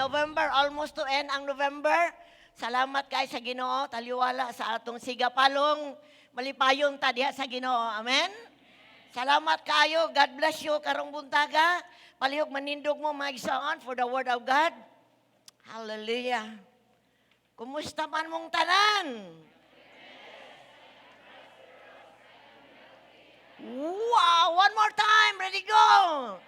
November, almost to end ang November. Salamat kay sa Ginoo, taliwala sa atong sigapalong malipayong ta diha sa Ginoo. Amen. Salamat kayo. God bless you karong buntaga. Palihog manindog mo mga igsoon for the word of God. Hallelujah. Kumusta man mong tanan? Wow! One more time. Ready, go!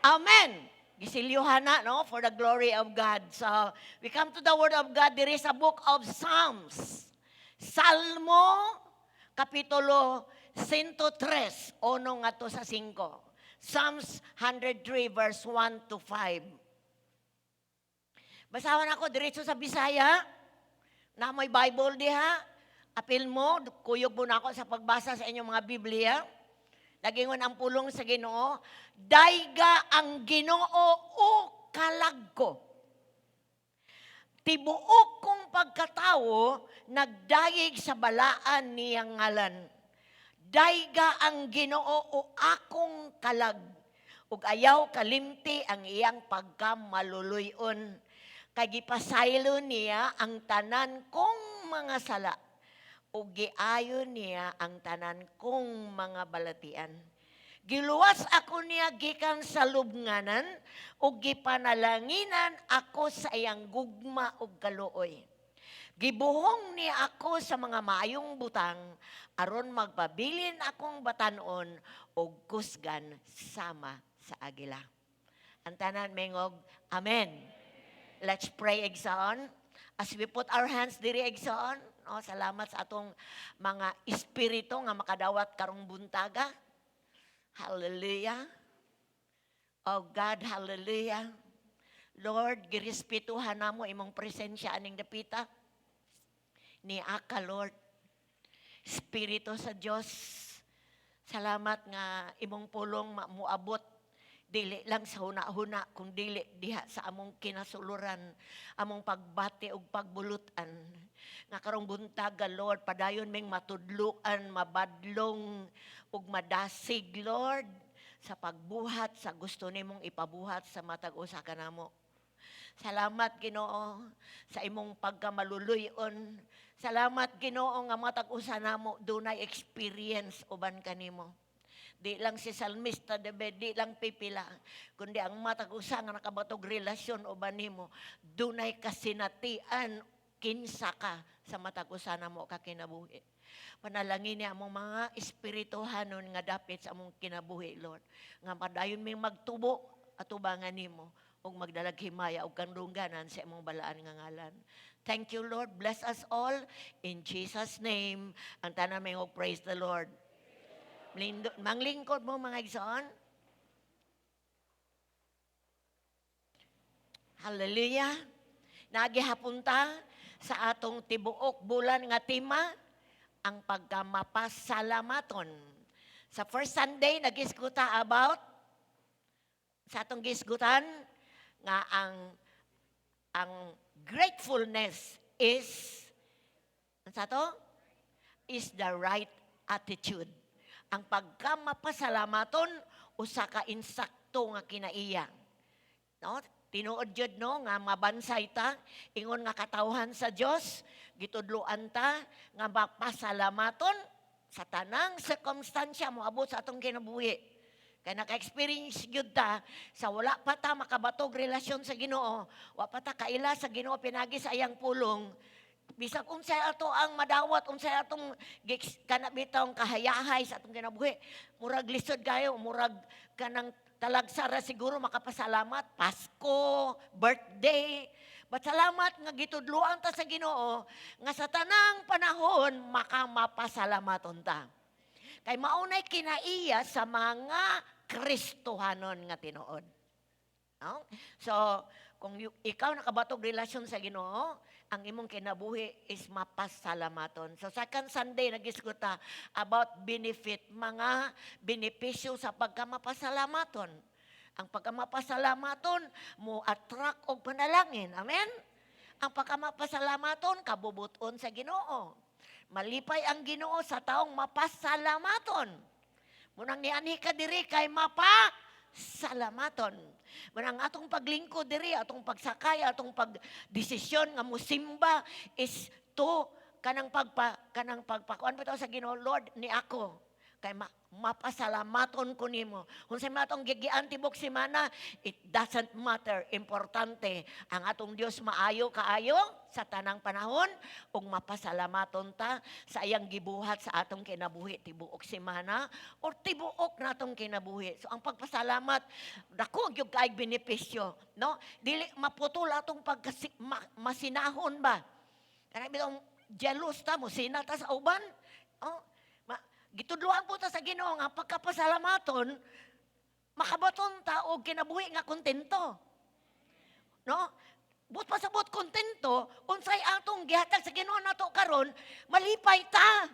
Amen. Gisilyuhan na, no? For the glory of God. So, we come to the word of God. There is a book of Psalms. Salmo, Kapitulo 103, 1 nga to sa 5. Psalms 103, verse 1 to 5. Basahan ako diretso sa Bisaya. Na may Bible diha. Apil mo, kuyog mo na ako sa pagbasa sa inyong mga Biblia. Nagingon ang pulong sa Ginoo, dayga ang Ginoo o kalagko. Tibuok kong pagkatawo, nagdayeg sa balaan niyang ngalan. Dayga ang Ginoo o akong kalag. Ug ayaw kalimti ang iyang pagkamaluluyon. Kay gipasaylo niya ang tanan kong mga sala. Ug giayon niya ang tanan kong mga balatian. Giluwas ako niya gikan sa lubnganan ug gipanalanginan ako sa iyang gugma ug kaluoy. Gibuhong niya ako sa mga maayong butang aron magpabilin akong batanon ug kusgan sama sa agila. Ang tanan mengog, amen. Let's pray igsoon. As we put our hands diri igsoon, no, salamat sa atong mga espiritu nga makadawat karong buntaga. Hallelujah. Oh God, hallelujah. Lord, girespetuhan namo imong presensya aning dapita. Ni aka, Lord. Espiritu sa Dios. Salamat nga imong pulong muabot dili lang sa huna-huna kung dili diha sa among kinasuluran, among pagbati ug pagbulutan. Nga karong buntaga, Lord, padayon ming matudluan, mabadlong ug madasig, Lord, sa pagbuhat sa gusto nimong ipabuhat sa matag usa kanamo. Salamat, Ginoo, sa imong pagkamaluluyon. Salamat, Ginoo, nga matag usa namo dunay experience uban kanimo. Di lang si salmista, di lang pipila, kundi ang matag usa nga nakabatog relasyon uban nimo, dunay kasinatian kinsa ka sa matag usa namo ka kinabuhi. Panalangin niya among mga espirituhanon nga dapit sa among kinabuhi, Lord. Nga padayon may magtubo at ubangan nimo ug magdalag himaya ug kandungganan sa imong balaan nga ngalan. Thank you, Lord. Bless us all in Jesus' name. Ang tanan may praise the Lord. Manglingkod mo mga igsoon. Hallelujah. Nagihapunta sa atong tibuok bulan nga tema, ang pagkamapasalamaton. Sa first Sunday, nagisguta about, sa atong gisgutan, nga ang gratefulness is, ano sa to? Is the right attitude. Ang pagkamapasalamaton usa ka insakto nga kinaiya. No? Tinuod jud no nga mabansay ta ingon nga katawhan sa Dios, gitudloan ta nga mapasalamaton sa tanang circumstansya moabot sa atong kinabuhi. Kay naka-experience gyud ta sa wala pa ta makabatog relasyon sa Ginoo, wa pa ta kaila sa Ginoo pinagi sa iyang pulong. Bisag unsay ato ang madawat, unsay atong kanabitong kahayahay sa atong kinabuhi. Murag lisod kayo, murag kanang talagsara siguro makapasalamat, Pasko, birthday. But salamat nga gitudloan ta sa Ginoo nga sa tanang panahon makamapasalamaton ta. Kay maunay kinaiya sa mga Kristohanon nga tinuod. No? So, kung ikaw nakabatog relasyon sa Ginoo, ang imong kinabuhi is mapasalamaton. So, second Sunday, nagisguta about benefit, mga benepisyo sa pagkamapasalamaton. Ang pagkamapasalamaton, mo attract og panalangin. Amen? Ang pagkamapasalamaton, kabubuton sa Ginoo. Malipay ang Ginoo sa taong mapasalamaton. Munang niani ka diri kay salamaton. Manang atong paglingkod diri, atong pagsakay, atong pagdesisyon nga musimba is to kanang pagpakuan pa sa Ginoo, Lord ni ako kay mapasalamaton ko nimo. Kung sa matong gigian tibok semana, it doesn't matter. Importante ang atong Dios maayo kaayo sa tanang panahon ug mapasalamaton ta sa iyang gibuhat sa atong kinabuhi tibuok semana or tibuok natong kinabuhi. So ang pagpasalamat dako gyud kay benepisyo, no? Dili maputol atong masinahon ba? Kana bitong jealous ta mo sinata sa uban. Oh, gitudloan po ta sa Ginoo nga pagkapasalamaton makabaton ta og kinabuhi nga kontento. No? But pasabot kontento unsay atong gihatag sa Ginoo nato karon malipay ta.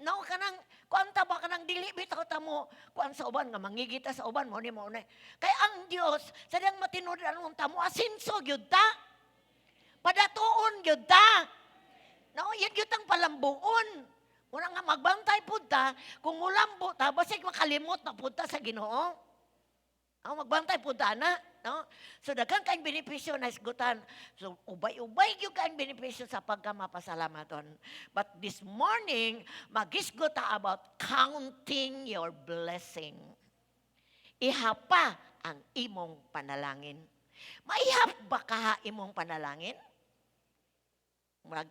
No kanang kuanta ba kanang dili bitaw ta mo kuan sa uban nga mangigita sa uban mo ni mo na. Kay ang Dios sadyang matinud-an ta mo asinso gyud ta. Padatuon gyud ta. No, yan gyud ang palambuon. Muna nga magbantay po ta, kung ulambo ta, basig makalimot na po ta sa Ginoo. Magbantay po ta na. No? So, daghang kaing benepisyo na isgutan. So, ubay-ubay yung kaing benepisyo sa pagkamapasalamaton. But this morning, magisgot ta about counting your blessing. Ihapa ang imong panalangin. Maihap ba ka imong panalangin?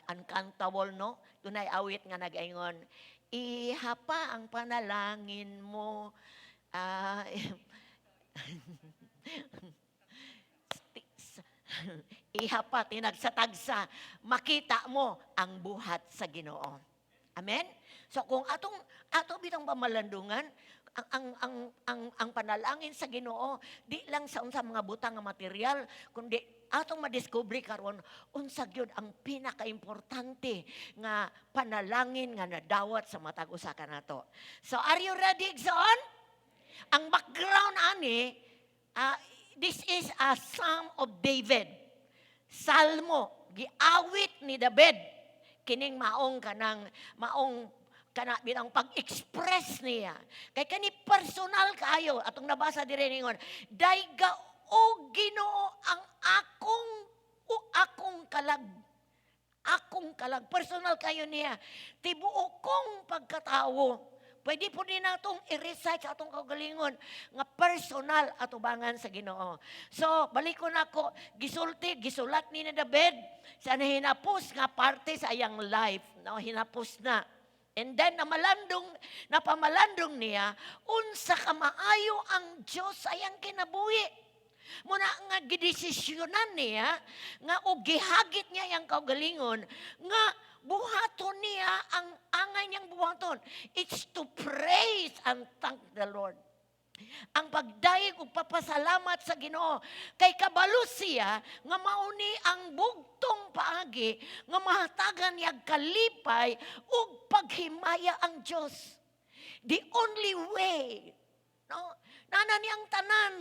Uncountable, no? Tunay awit nga nag-ingon, ihapa ang panalangin mo. Ihapa, tinagsatagsa, makita mo ang buhat sa Ginoo. Amen? So kung ato bitang pamalandungan, ang panalangin sa Ginoo, di lang sa unsa mga butang nga material, kundi atong madiscovery karon unsa gyud ang pinakaimportante nga panalangin nga nadawat sa matag usa ka nato. So are you ready, Igsoon? Ang background ani, this is a Psalm of David. Salmo giawit ni David kining maong bitang pag-express niya. Kay kani personal kaayo atong nabasa diri ningon, dayga o Ginoo ang akong kalag. Akong kalag. Personal kayo niya. Tibuok kong pagkatawo. Pwede po din natong i-recite sa atong kagalingon nga personal atubangan sa Ginoo. So, balik ko na ako. Gisulat ni David sa hinapos nga parte sa iyang life. No, hinapos na. And then, napamalandong niya, unsa ka maayo ang Diyos sa iyang kinabuhi. Muna nga gidesisyonan niya, nga o gihagit niya yung kaugalingon, nga buhaton niya ang angay niyang buhaton. It's to praise and thank the Lord. Ang pagdayeg ug papasalamat sa Ginoo kay kabalo siya nga mauni ang bugtong paagi nga mahatagan niya kalipay ug paghimaya ang Dios. The only way, no? Nana niyang tanan,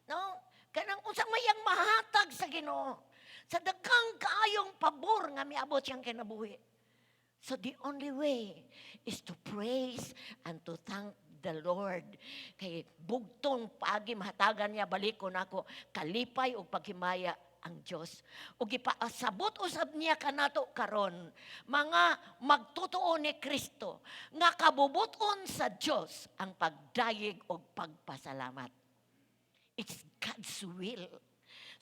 no? Kanang usang mayang mahatag sa Ginoo. Sa daghang kaayong pabor nga miabot siyang kinabuhi. So the only way is to praise and to thank the Lord. Kay bugtong paagi mahatagan niya balikon ako kalipay ug paghimaya ang Dios. Ug ipaasabot usab niya kanato karon mga magtotoo ni Kristo nga kabubuton sa Dios ang pagdayeg ug pagpasalamat. It's God's will.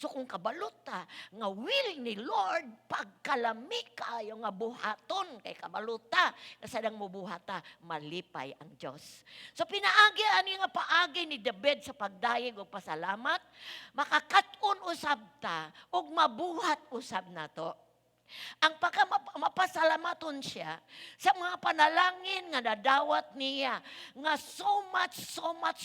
So kung kabalot ta, nga will ni Lord, pagkalami kayo nga buhaton, kay kabalot ta, kasadang mubuhata, malipay ang Diyos. So pinaagi ani nga paagi ni David sa pagdayeg o pasalamat, makakaton usab ta, o mabuhat usab na to. Ang mapasalamaton siya sa mga panalangin nga nadawat niya nga so much,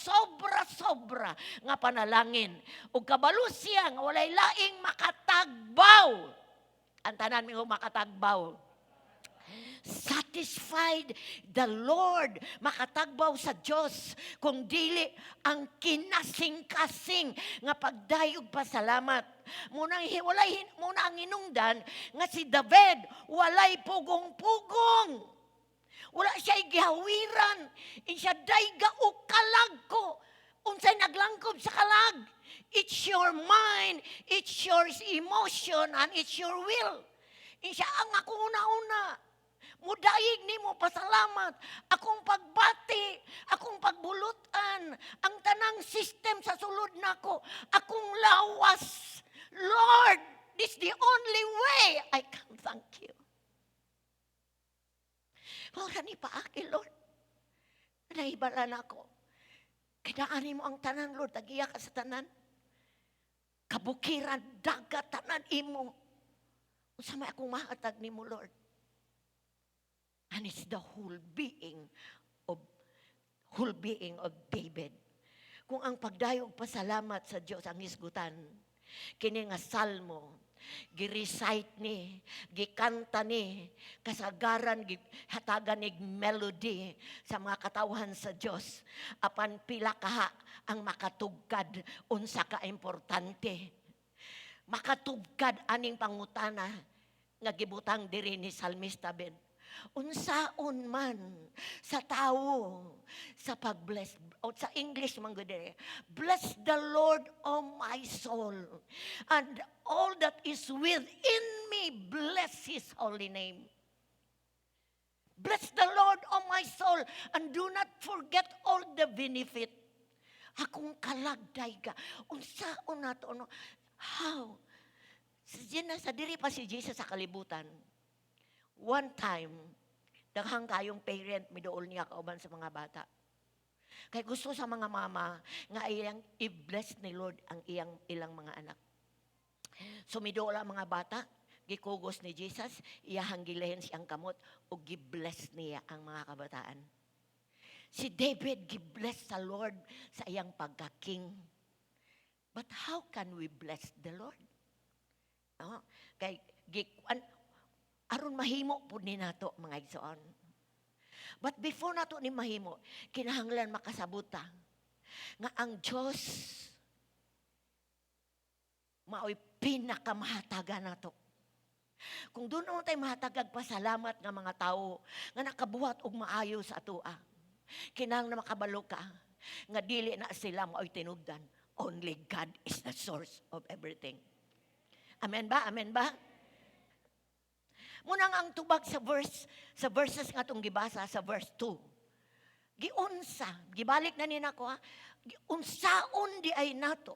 sobra nga panalangin. Ug kabalo siya nga walay laing makatagbaw. Ang tanan mi makatagbaw. Satisfied the Lord, makatagbaw sa Diyos, kung dili ang kinasing-kasing nga pagdayog pasalamat. Muna ang inungdan nga si David, walay pugong-pugong. Wala siya gihawiran, siya dayga o kalag ko. Unsay naglangkob sa kalag? It's your mind, it's your emotion, and it's your will. Insya ang ako una-una. Mudayig ni mo pasalamat. Akong pagbati, akong pagbulutan, ang tanang system sa sulod nako, akong lawas. Lord, this is the only way I can thank you. Wala ni paaki, Lord. Naibala na ako. Kailangan mo ang tanan, Lord. Tagiya ka sa tanan. Kabukiran, dagat, tanan imo. Unsa may akong mahatag ni mo, Lord. And it's the whole being of David. Kung ang pagdayog pasalamat sa Dios ang isgutan, kini nga salmo, gi-recite ni, gikanta ni, kasagaran, hatagan ni melody sa mga katawhan sa Dios. Apan pila kaha ang makatugkad unsa ka importante. Makatugkad aning pangutana nga gibutang diri ni Salmista Ben. Unsaon man sa tawo sa pag-bless o sa English man gud diri, bless the Lord, O my soul, and all that is within me, bless His holy name. Bless the Lord, O my soul, and do not forget all the benefit. Akong kalagday ka. Unsaon nato no? How? Sa diri pa si Jesus sa kalibutan. One time, daghang kayong parent, midool niya kauban sa mga bata. Kaya gusto sa mga mama, nga iyang i-bless ni Lord ang ilang mga anak. So midool ang mga bata, gikugos ni Jesus, iyahang gilahin siyang kamot, o gi-bless niya ang mga kabataan. Si David, gi-bless sa Lord sa iyang pagka-king. But how can we bless the Lord? No? Kay aron mahimo po ni nato mga igsoon. But before nato ni mahimo, kinahanglan makasabuta nga ang Dios mao'y pinakamahatagan nato. Kung doon mo tayo mahatagag pasalamat nga mga tao nga nakabuhat og maayo sa atoa, kinahanglan makabalo ka nga dili na sila mao'y tinugdan. Only God is the source of everything. Amen ba? Amen ba? Munang ang tubag sa verses nga itong gibasa sa verse 2. Giunsa, gibalik na nina ko ha, giunsaon di ay nato.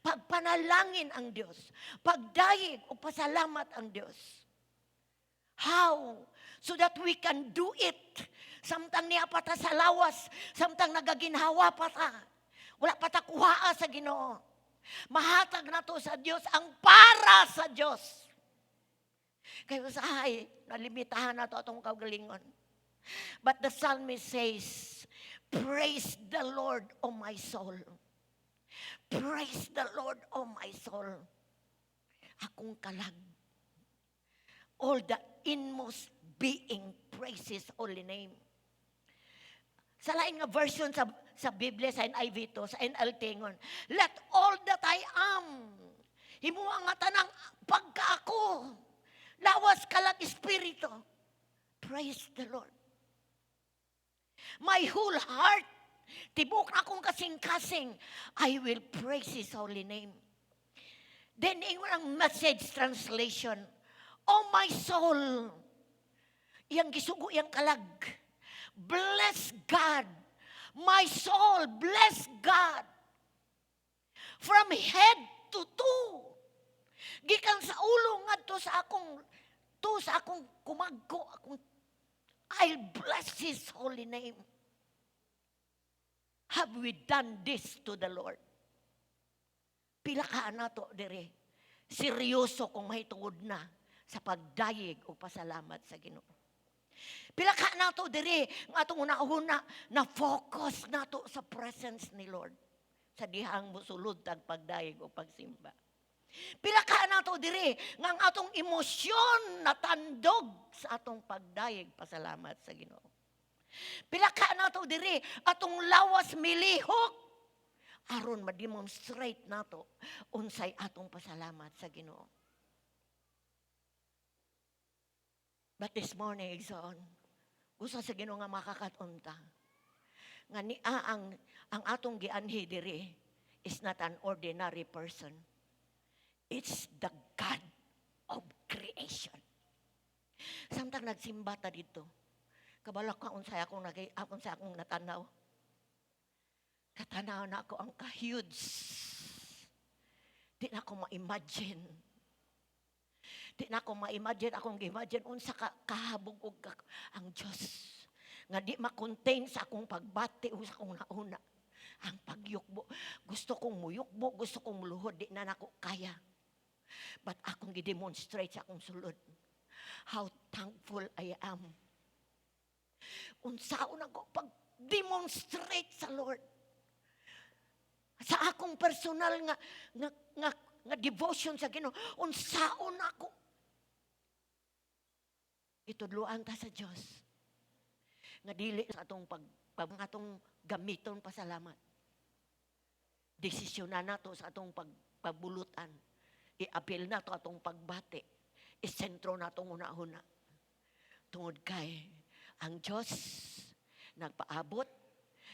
Pagpanalangin ang Diyos, pagdayeg o pasalamat ang Diyos. How? So that we can do it. Samtang niya pata sa lawas, samtang nagaginhawa pata. Wala pata kuhaa sa Ginoo. Mahatag na to sa Diyos ang para sa Diyos. Kaya usahay, nalimitahan na ito atong kagalingon. But the psalmist says, praise the Lord, O my soul. Praise the Lord, O my soul. Akong kalag. All the inmost being praises holy name. Sa lain nga version sa Biblia, sa NIV to, sa NLT ngon, let all that I am, himuang nga tanang pagkaako, lawas kalag espiritu. Praise the Lord. My whole heart, tibok na akong kasing-kasing, I will praise His holy name. Then, ingon ang message translation, oh my soul, iyang gisugo, iyang kalag, bless God. My soul, bless God. From head to toe. Gikan sa ulo ngadto sa akong kumagko, I'll bless His holy name. Have we done this to the Lord? Pila ka nato dire. Seryoso kung mahitungod na sa pagdayeg o pasalamat sa Ginoo. Pila ka nato dire nga atong una-una na focus nato sa presence ni Lord sa dihang mosulod tag pagdayeg o pagsimba. Pila ka nato dire nga ang atong emosyon natandog sa atong pagdayeg pasalamat sa Ginoo. Pila ka nato dire atong lawas milihok aron ma-demonstrate nato unsay atong pasalamat sa Ginoo. But this morning, Igsoon, gusto sa Ginoo nga makakatunta. nga ni ang atong gianhi diri is not an ordinary person. It's the God of creation. Samtang nagsimba ta dito, kabalo ka unsay akong natanaw. Katanaw na ako ang ka-huge. Di na ako ma-imagine. Di na ako ma-imagine, akong imagine unsa kahabog og ang Diyos. Nga di ma-contain sa akong pagbati o sa akong nauna. Ang pagyukbo. Gusto kong muyukbo, gusto kong muluhod, di na nako kaya. But akong gidemonstrate sa akong sulod. How thankful I am. Unsaon ako pag-demonstrate sa Lord. Sa akong personal nga devotion sa Ginoo, unsaon ako. Itudloan ta sa Dios. Nga dili sa atong atong gamiton pasalamat. Desisyonan nato sa atong pagbulutan. I-appeal nato atong pagbati. Isentro nato una-una. Tungod kay ang Dios nagpaabot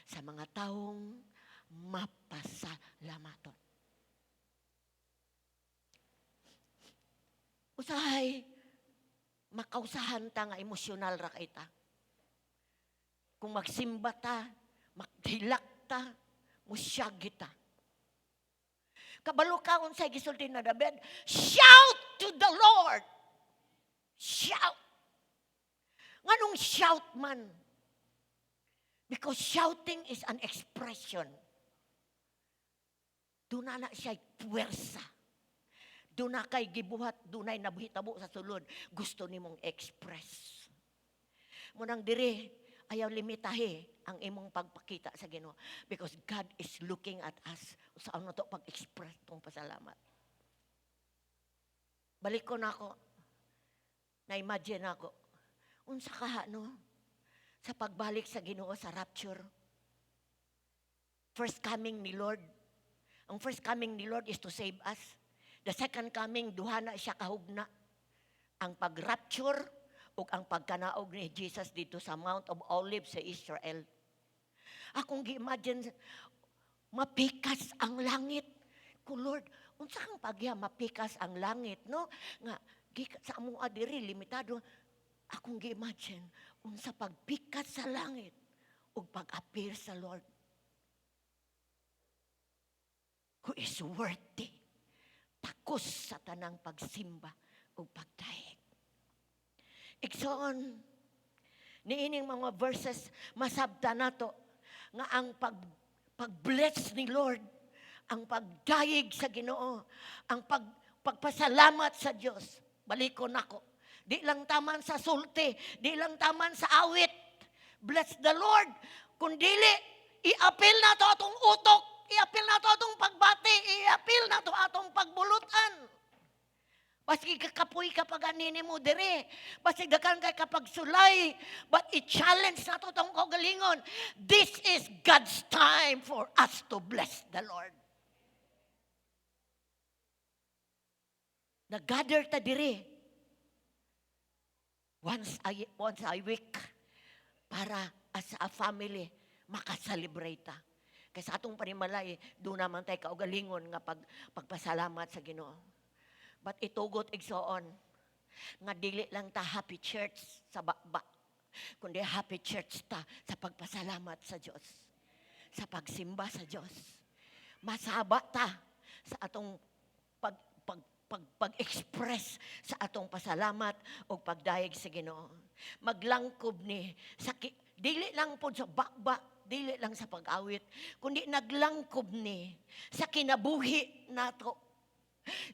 sa mga taong mapasalamaton. Usahay makausahan ta nga emosyonal ra kay ta. Kung magsimba ta, magdilak ta, musyag ta. Kabalo ka unsay gisulti na David, shout to the Lord. Shout. Nganong shout man? Because shouting is an expression. Doon na siya puwersa. Doon na kay gibuhat, doon na nabuhitabo sa sulod. Gusto ni mong express. Munang diri, ayaw limitahe ang imong pagpakita sa Ginoo. Because God is looking at us. Saan na ito pag-express itong pasalamat. Balik ko na ako. Na-imagine ako. Unsa ka, no? Sa pagbalik sa Ginoo sa rapture. First coming ni Lord. Ang first coming ni Lord is to save us. The second coming, duha na siya kahugna. Ang pag-rapture o ang pagkanaog ni Jesus dito sa Mount of Olives sa Israel. Akong gi-imagine, mapikas ang langit. Ko Lord, unsa kang pagya mapikas ang langit, no? Nga, sa among adiri, limitado. Akong gi-imagine, unsa pagpikas sa langit o pag-appear sa Lord. Who is worthy. Takos sa tanang pagsimba o pagdaig. Igsoon, niining mga verses, masabta nato nga ang pag-bless ni Lord, ang pagdaig sa Ginoo, ang pagpasalamat sa Dios. Balikon nako. Di lang taman sa sulti, di lang taman sa awit. Bless the Lord. Kung dili, i-appeal na to atong utok, i-appeal na to atong pagbati, i-appeal na to atong pagbulutan. Basi kakapoy kapag anini mo dire. Basi dakan kay kapag sulay. But i-challenge na to itong kaugalingon. This is God's time for us to bless the Lord. Nag-gather ta dire. Once a week. Para as a family, makaselebrate ta. Kasi atong panimalay, doon naman tayo kaugalingon nga pagpasalamat sa Ginoo. But itugot igsoon, nga dili lang ta happy church sa bakba, kundi happy church ta sa pagpasalamat sa Diyos, sa pagsimba sa Diyos. Masaba ta sa atong pag-express sa atong pasalamat o pagdayeg sa Ginoo. Maglangkob ni, dili lang po sa bakba, dili lang sa pag-awit, kundi naglangkob ni sa kinabuhi nato.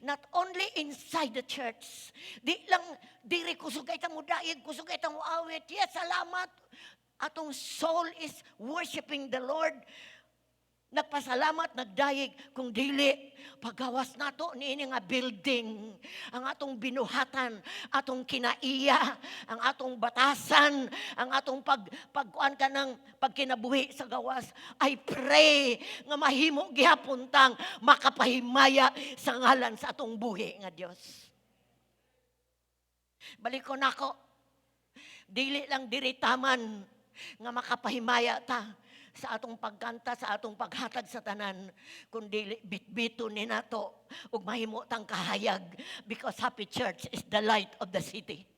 Not only inside the church. Di lang, diri kusugay ta mo daig, kusugay ta mo awit. Yes, salamat. Atong soul is worshiping the Lord. Nagpasalamat, nagdaig, kung dili, paggawas nato niini nga building, ang atong binuhatan, atong kinaiya, ang atong batasan, ang atong pagkuan ka ng pagkinabuhi sa gawas. I pray nga mahimo gihapuntang makapahimaya sa ngalan sa atong buhi nga Dios. Balikon nako, dili lang diri taman nga makapahimaya ta sa atong pagkanta, sa atong paghatag sa tanan, kundi bitbito ni nato ug mahimo tang kahayag, because Happy Church is the light of the city.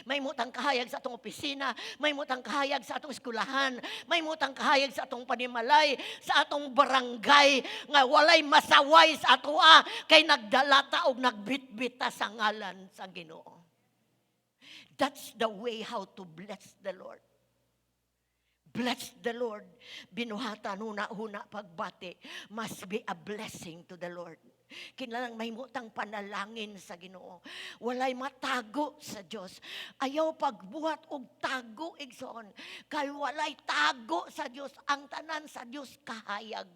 May mutang kahayag sa atong opisina, may mutang kahayag sa atong eskwelahan, may mutang kahayag sa atong panimalay, sa atong barangay, nga walay masaway sa atoa, kay nagdalata og nagbitbita sa ngalan sa Ginoo. That's the way how to bless the Lord. Bless the Lord. Binuhatan huna pagbati must be a blessing to the Lord. Kinahanglan may mutang panalangin sa Ginoo. Walay matago sa Dios. Ayaw pagbuhat og tago igsoon. Kay walay tago sa Dios, ang tanan sa Dios kahayag.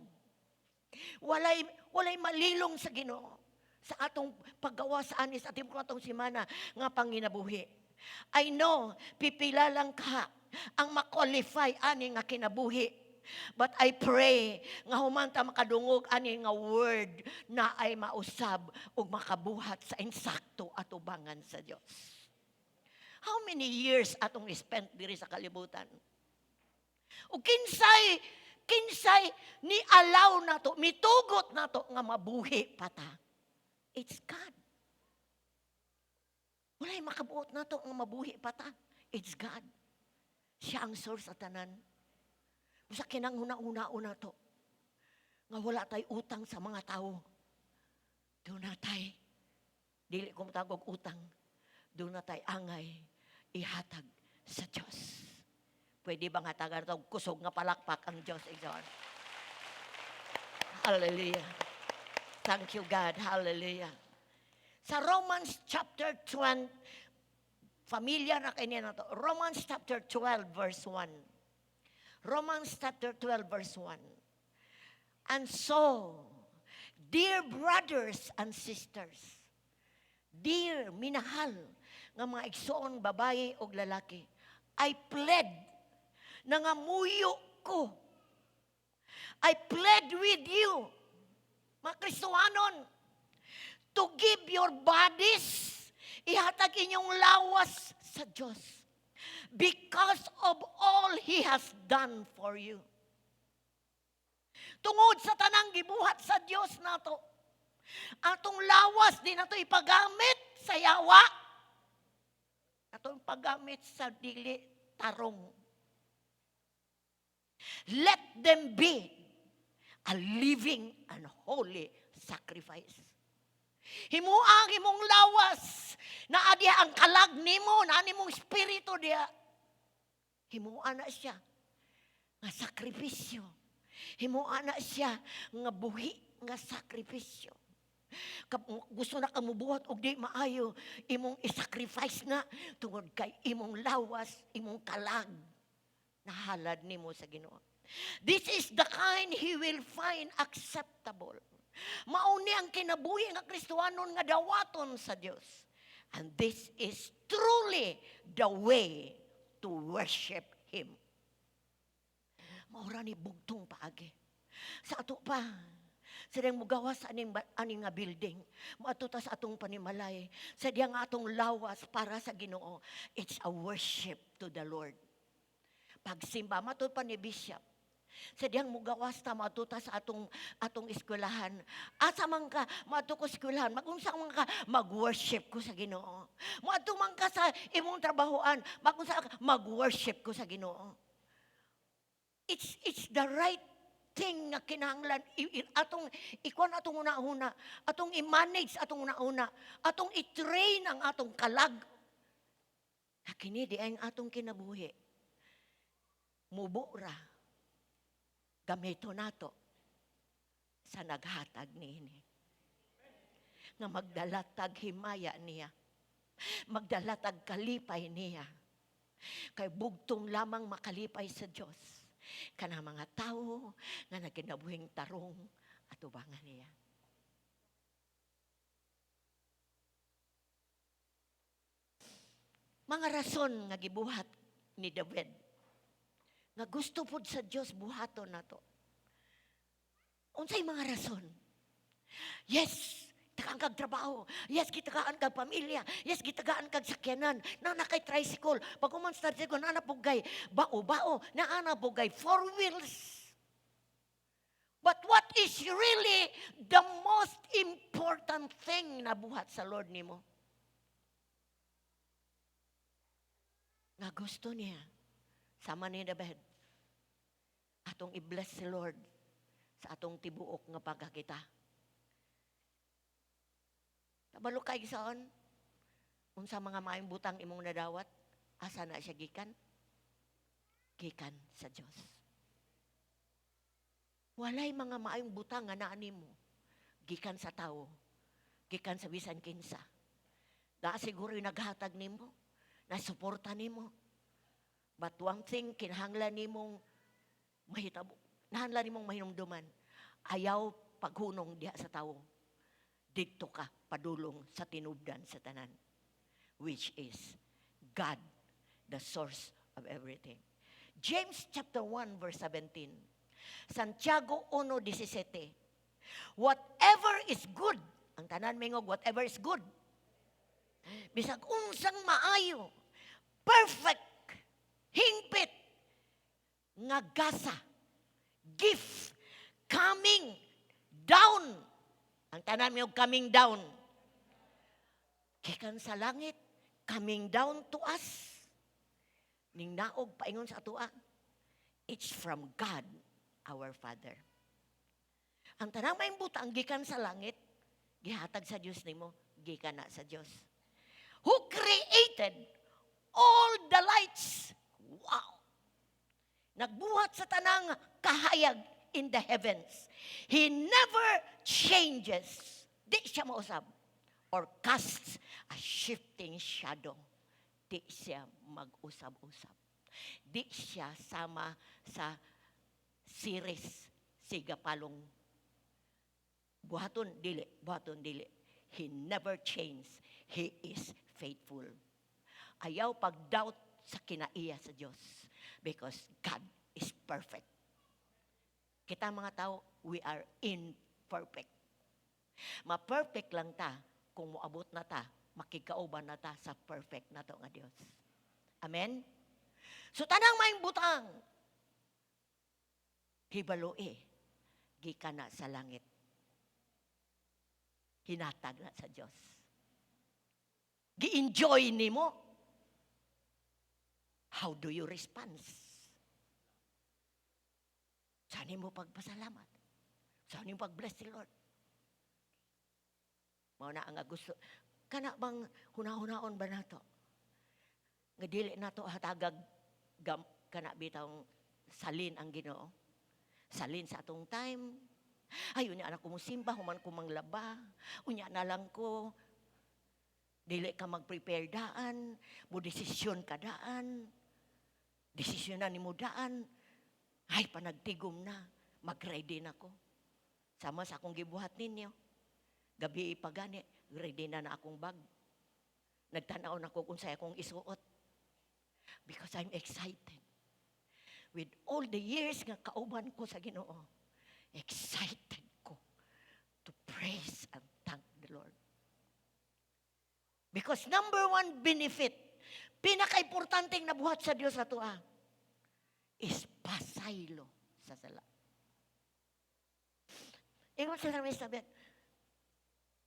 Walay malilong sa Ginoo sa atong paggawa sa ani sa ating atong semana nga panginabuhi. I know pipila lang ka ang ma-qualify ani nga kinabuhi. But I pray nga humanta makadungog ani nga word na ay mausab ug makabuhat sa insakto at ubangan sa Dios. How many years atong spent diri sa kalibutan? Ug kinsay ni allow nato, mitugot nato nga mabuhi pata. It's God. Walay makabuot nato nga mabuhi pata. It's God. Siya ang source sa tanan. Sa kinanghuna-una to, nga wala tay utang sa mga tao. Doon na tay, dili ko matagog utang, doon na tay angay, ihatag sa Diyos. Pwede ba nga tagar ito, kusog nga palakpak ang Diyos, exon. Hallelujah. Thank you, God. Hallelujah. Sa Romans chapter 20, familiar na kayo na to, Romans chapter 12, verse 1. Romans chapter 12 verse 1. And so, dear brothers and sisters, dear minahal nga mga igsoon babae o lalaki, I pled na nga muyo ko. I pled with you, mga Kristohanon, to give your bodies, ihatag inyong lawas sa Diyos. Because of all He has done for you. Tungod sa tanang gibuhat sa Dios nato, atong lawas di nato ipagamit sa yawa, atong paggamit sa dili tarong. Let them be a living and holy sacrifice. Himuang imong lawas na adya ang kalag nimo, na nimong espiritu diya. Himuan na siya nga sakripisyo. Himuan na siya nga buhi nga sakripisyo. Gusto na kamubuhat og di maayo, imong isacrifice na tungod kay imong lawas, imong kalag na halad nimo sa Ginoo. This is the kind He will find acceptable. Mauni ang kinabuhi nga Kristohanon nga dawaton sa Dios. And this is truly the way to worship Him. Maura ni bugtong paagi. Sa ato pa, sadang mugawas sa aning nga building, maatuta sa atong panimalay, sa diya nga atong lawas para sa Ginoo. It's a worship to the Lord. Pagsimba, matud pa ni Bishop, sa diyang mugawas ta matuta sa atong eskwelahan. Asa man ka matuto ko eskwelahan, magunsa man ka mag-worship ko sa Ginoo. Moadto man ka sa imong trabahoan, magunsa ka mag-worship ko sa Ginoo. It's the right thing nga kinahanglan atong ikuan atong una-una, atong i-manage atong una-una, atong i-train ang atong kalag. Kini di ang atong kinabuhi. Mubo ra. Gamito nato sa naghatag niini. Nga magdalatag himaya niya. Magdalatag kalipay niya. Kay bugtong lamang makalipay sa Diyos. Kana mga tao nga nagkinabuhing tarong at ubangan niya. Mga rason nga gibuhat ni David nga gusto po sa Diyos buhaton na to. Unsay mga rason? Yes, gitagaan kag trabaho. Yes, gitagaan kag pamilya. Yes, gitagaan kag sakyanan. Na kay tricycle. Pag uman sa tricycle, na pugay bao-bao. Na pugay four wheels. But what is really the most important thing na buhat sa Lord nimo? Nga gusto niya, sama ni David, atong i-bless si Lord sa atong tibuok nga pagkakita. Kabalo kay gisaon, unsa mga maayong butang imong nadawat, asa na siya gikan? Gikan sa Dios. Walay mga maayong butang nga naa nimo gikan sa tawo, gikan sa bisan kinsa. Da siguro naghatag nimo, nasuporta nimo. But one thing kinahanglan nimong mahitabo, nahanglan nimong mahinumduman. Ayaw paghunong diha sa tawo. Dito ka padulong sa tinubdan sa tanan, which is God, the source of everything. James chapter 1 verse 17. Santiago 1:17. Whatever is good, ang tanan mingog, whatever is good, bisag unsang maayo, perfect, hingpit, nga gasa, gift, coming down. Ang tanan mingog coming down. Gikan sa langit, coming down to us. Ning naog paingon sa atua, it's from God, our Father. Ang tanang maayong butang gikan sa langit, gihatag sa Dios nimo, gikan na sa Dios. Who created all the lights? Wow! Nagbuhat sa tanang kahayag in the heavens. He never changes. Di siya mausab. Or casts a shifting shadow. Di siya mag-usab-usab. Di siya sama sa series sigapalong buhaton dili. He never changes. He is faithful. Ayaw pag-doubt sa kinaiya sa Diyos because God is perfect. Kita mga tao, we are imperfect. Ma-perfect lang ta kung moabot na ta, makikauban na ta sa perfect na to nga Dios. Amen? So tanang maayong butang, hibaloi, gikan na sa langit. Hinatag na sa Dios. Gi-enjoy nimo. How do you respond? Saan mo pagpasalamat? Saan mo pag-bless si Lord? Mao na ang gusto. Kana bang hunahon ba nato? Nga dili nato hatagag kana bitang salin ang Ginoo. Salin sa atong time. Ay, unya anak ko musimba, human ko manglaba. Unya na lang ko. Dili ka mag-prepare daan. Mo desisyon ka daan. Desisyon na ni mo daan. Ay, panagtigom na. Mag-ready na ko. Sama sa akong gibuhat ninyo. Gabi ipagani, ready na akong bag. Nagtanaw na ko kung sa'yo akong isuot. Because I'm excited. With all the years nga kauban ko sa Ginoo, excited ko to praise and thank the Lord. Because number one benefit, pinaka-importanteng nabuhat sa Diyos ato is pasaylo sa sala. Ingon sa Sabi,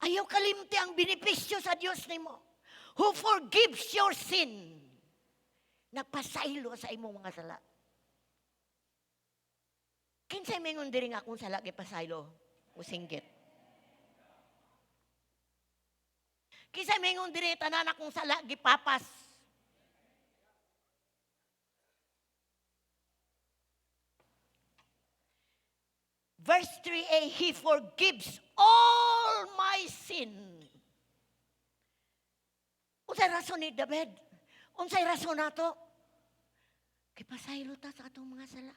ayaw kalimti ang benepisyo sa Diyos nimo, who forgives your sin. Nagpasaylo sa imong mga sala. Kinsay mingon diri nga akong sala gipasaylo o singgit. Kinsay mingon diri tanan akong sala gipapas. Verse 3a, He forgives all my sin. Unsay rason ni David? Unsay rason nato? Kipasaylo ta sa atong mga sala.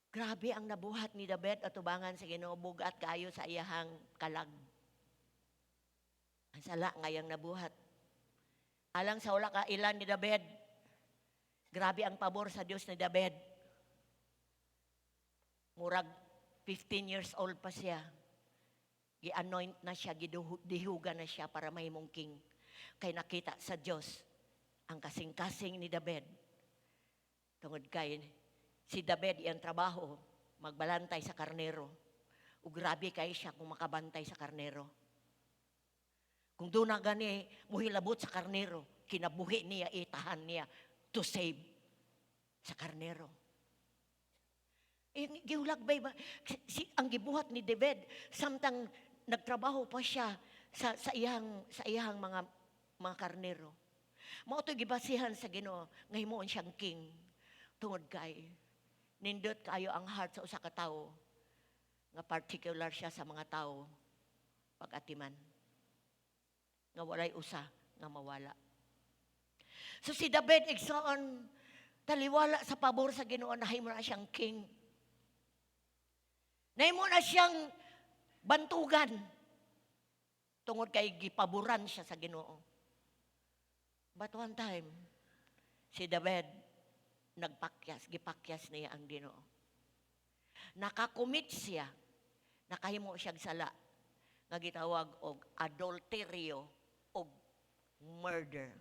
Grabe ang nabuhat ni David at tubangan sa Ginoo, bugat kaayo sa iyahang kalag. Ang sala ngayang nabuhat. Alang sa wala ka ilan ni David. Grabe ang pabor sa Diyos ni David. Murag 15 years old pa siya. Gi-anoint na siya, gidihuga na siya para mahimong king. Kay nakita sa Diyos ang kasing-kasing ni David. Tungod kay si David iyang trabaho, magbalantay sa karnero. Ug grabe kay siya kung makabantay sa karnero. Kung doon na gani, muhilabot sa karnero, kinabuhi niya, itahan niya to save sa karnero. Gihulag ba? Ang gibuhat ni David, samtang nagtrabaho pa siya sa iyang mga karnero. Mao to gibasihan sa Ginoo nga himuon siyang king. Tungod kay nindot kayo ang heart sa usa ka tawo nga particular siya sa mga tawo pag-atiman. Nga walay usa nga mawala. So si David igsoon taliwala sa pabor sa Ginoo, nahimo na siyang king. Nahimo na siyang bantugan. Tungod kay gipaboran siya sa Ginoo. But one time, si David gipakyas niya ang Ginoo. Nakakumit siya, nakahimo siyang sala, nga gitawag og adulterio og murder.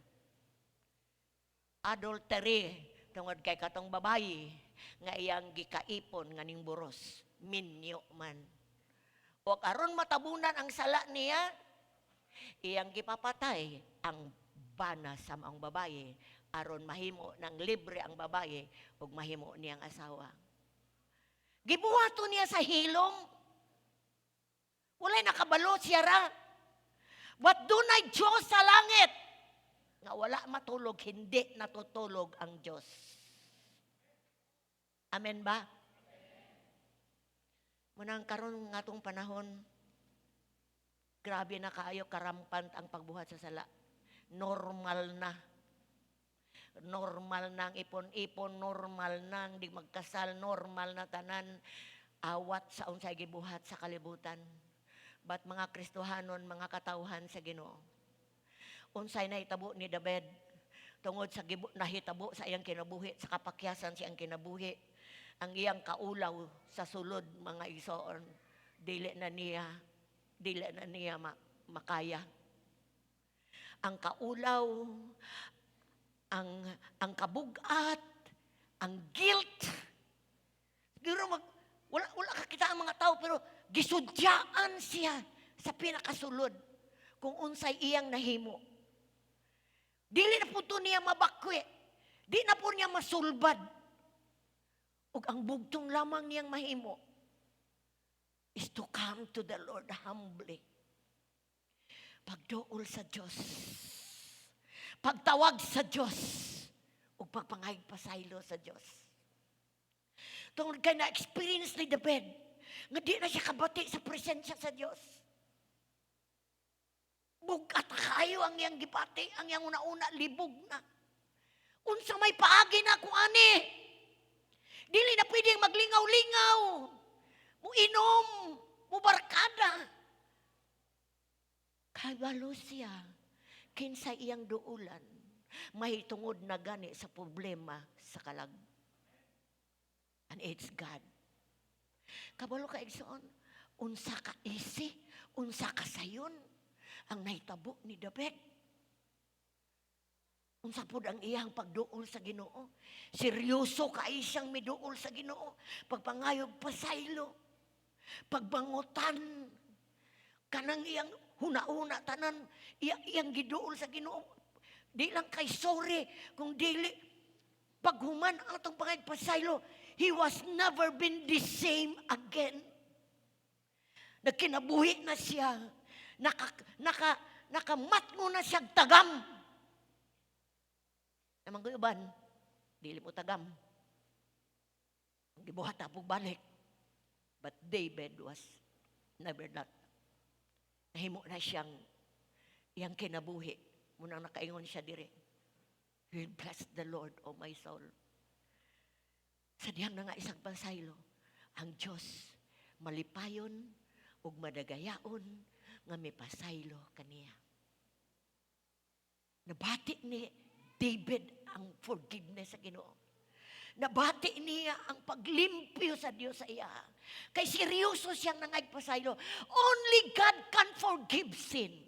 Adultery, tungod kay katong babayi, nga iyang gikaipon nga ning buros, minyo man. O aron matabunan ang sala niya, iyang gipapatay ang bana sa maong babaye aron mahimo ng libre ang babaye ug mahimo niyang asawa. Gibuhato niya sa hilom. Walay nakabalo siya ra. But dunay Diyos sa langit nga wala matulog, hindi natutulog ang Diyos. Amen ba? Munang karon nga tong panahon, grabe na kaayo karampant ang pagbuhat sa sala. Normal na. Normal na ang ipon-ipon, normal na ang di magkasal, normal na tanan. Awat sa unsay gibuhat sa kalibutan. But mga Kristohanon, mga katawhan sa Ginoo, unsay nahitabo ni David tungod sa nahitabo sa iyang kinabuhi, sa kapakyasan siyang kinabuhi, ang iyang kaulaw sa sulod mga igsoon, dili na niya makaya. Ang kaulaw, ang kabugat, ang guilt. Siguro wala kakita ang mga tao, pero gisudyaan siya sa pinakasulod kung unsay iyang nahimo. Dili na po ito niya mabakwi. Di na po niya masulbad. Ug ang bugtong lamang niyang mahimo is to come to the Lord humbly. Pagduol sa Diyos. Pagtawag sa Diyos. Ug pagpangayag pasaylo sa Diyos. Tungod kay na-experience ni David nga di na siya kabati sa presensya sa Diyos. Bugat kayo ang iyang gipati, ang iyang una-una libog na. Unsa may paagi na kung ani. Dili na pwedeng maglingaw-lingaw. Muinom, mubarkada. Kabalo siya, kinsa iyang duulan, mahitungod na gani sa problema sa kalag. And it's God. Kabalo ka igsoon, unsa ka isi, unsa ka sayon, ang nahitabo ni David. Unsa pud ang iyang pagduol sa Ginoo. Seryoso kay siyang miduol sa Ginoo. Pagpangayog pasaylo, pagbangutan, kanang iyang huna-una tanan, iyang giduol sa Ginoo. Di lang kay sorry, kung dili paghuman ang atong pangayog pasaylo, he was never been the same again. Nagkinabuhi na siya, nakamatngo na siyang tagam. Namang guyuban, dili mo tagam. Gibuhat na po balik. But David was never that. Nahimo na siyang iyang kinabuhi. Munang nakaingon siya dire. Will bless the Lord, O my soul. Sa diyang na nga isang pansaylo, ang Diyos malipayon ug madagayaon nga may pasaylo kaniya. Nabati ni David ang forgiveness sa Ginoo. Nabati niya ang paglimpyo sa Dios sa iya. Kay seryoso siyang nangagpasaylo. Only God can forgive sin.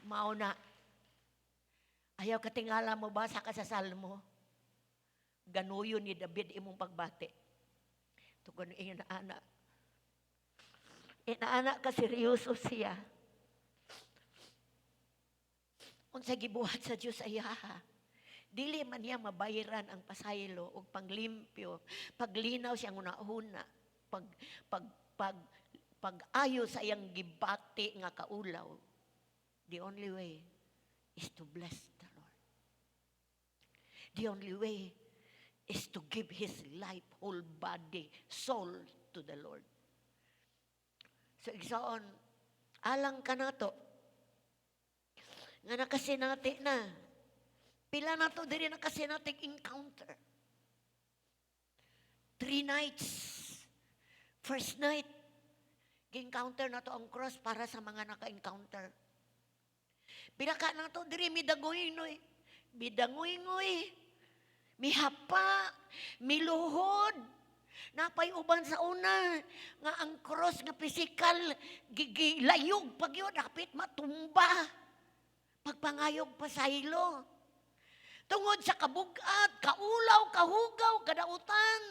Mauna, ayaw katingala mo basa ka sa Salmo. Ganuyon ni David imong pagbati. Tugon inaana. Inaana ka seryoso siya. Unsa gibuhat sa Dios ayaha. Dili man niya mabayaran ang pasaylo o panglimpyo, paglinaw siyang una-una, pag-ayo sa iyang gibati nga kaulaw. The only way is to bless the Lord. The only way is to give his life, whole body, soul to the Lord. So, igsaon, alang ka na to. Nga nakasinati na. Pila na to, diri nakasinating encounter. 3 nights. First night, gi-encounter na to ang cross para sa mga naka-encounter. Pila ka na to, diri midagoy-ngoy. Midangoy-ngoy. Mihapa. Miluhod. Napay uban sa una nga ang cross nga physical gigilayog pag yun dapit matumba pagpangayog pasaylo tungod sa kabugat, kaulaw, kahugaw, kadautan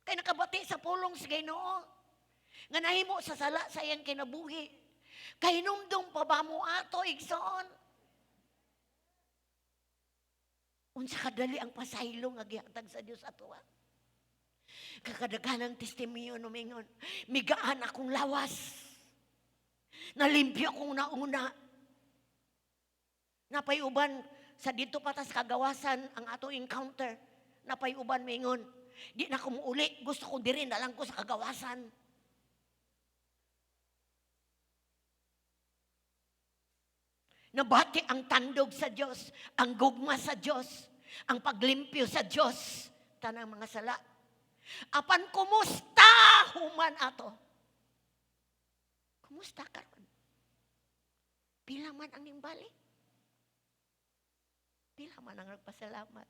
kay nakabati sa pulong sa Ginoo nga nahimo sa sala sa iyang kinabuhi kay hinumdum pa ba mo ato igsoon unsa kadali ang pasaylo nga gihatag sa Dios atoa. Kakadaganang testimonyo numingon. Migaan akong lawas. Nalimpyo akong nauna. Napayuban sa dito patas kagawasan ang ato encounter. Napayuban mingon. Di na ko muuli. Gusto ko diri na lang ko sa kagawasan. Nabati ang tandog sa Diyos. Ang gugma sa Diyos. Ang paglimpyo sa Diyos. Tanang mga sala. Apan kumusta human ato? Kumusta karon? Pila man ang nimbali? Pila man ang nagpasalamat?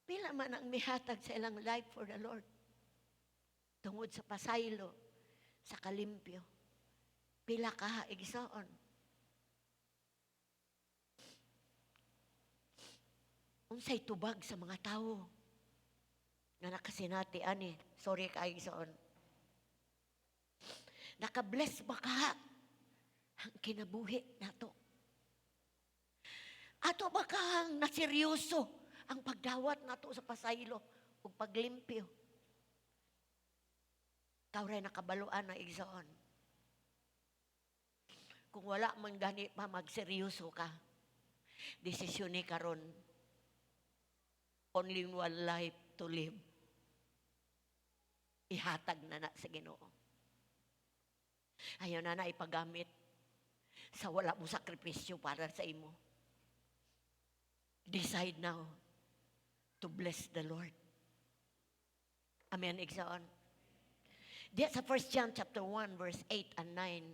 Pila man ang mihatag sa ilang life for the Lord? Tungod sa pasaylo, sa kalimpyo. Pila ka igsoon? Unsay tubag sa mga tao? Nga nakasinati, ani, sorry kayo soon. Nakabless ba ka ang kinabuhi nato? Ato ba kang naseryoso ang pagdawat nato sa pasaylo o paglimpyo? Kauray nakabaluan na igsoon. Kung wala man gani pa magseryoso ka, desisyon ni karon, only one life to live. Ihatag na na sa Ginoo. Ayaw na ipagamit sa wala mo sakripisyo para sa imo. Decide now to bless the Lord. Amen, igsoon. Diya sa 1 John chapter 1 verse 8 and 9.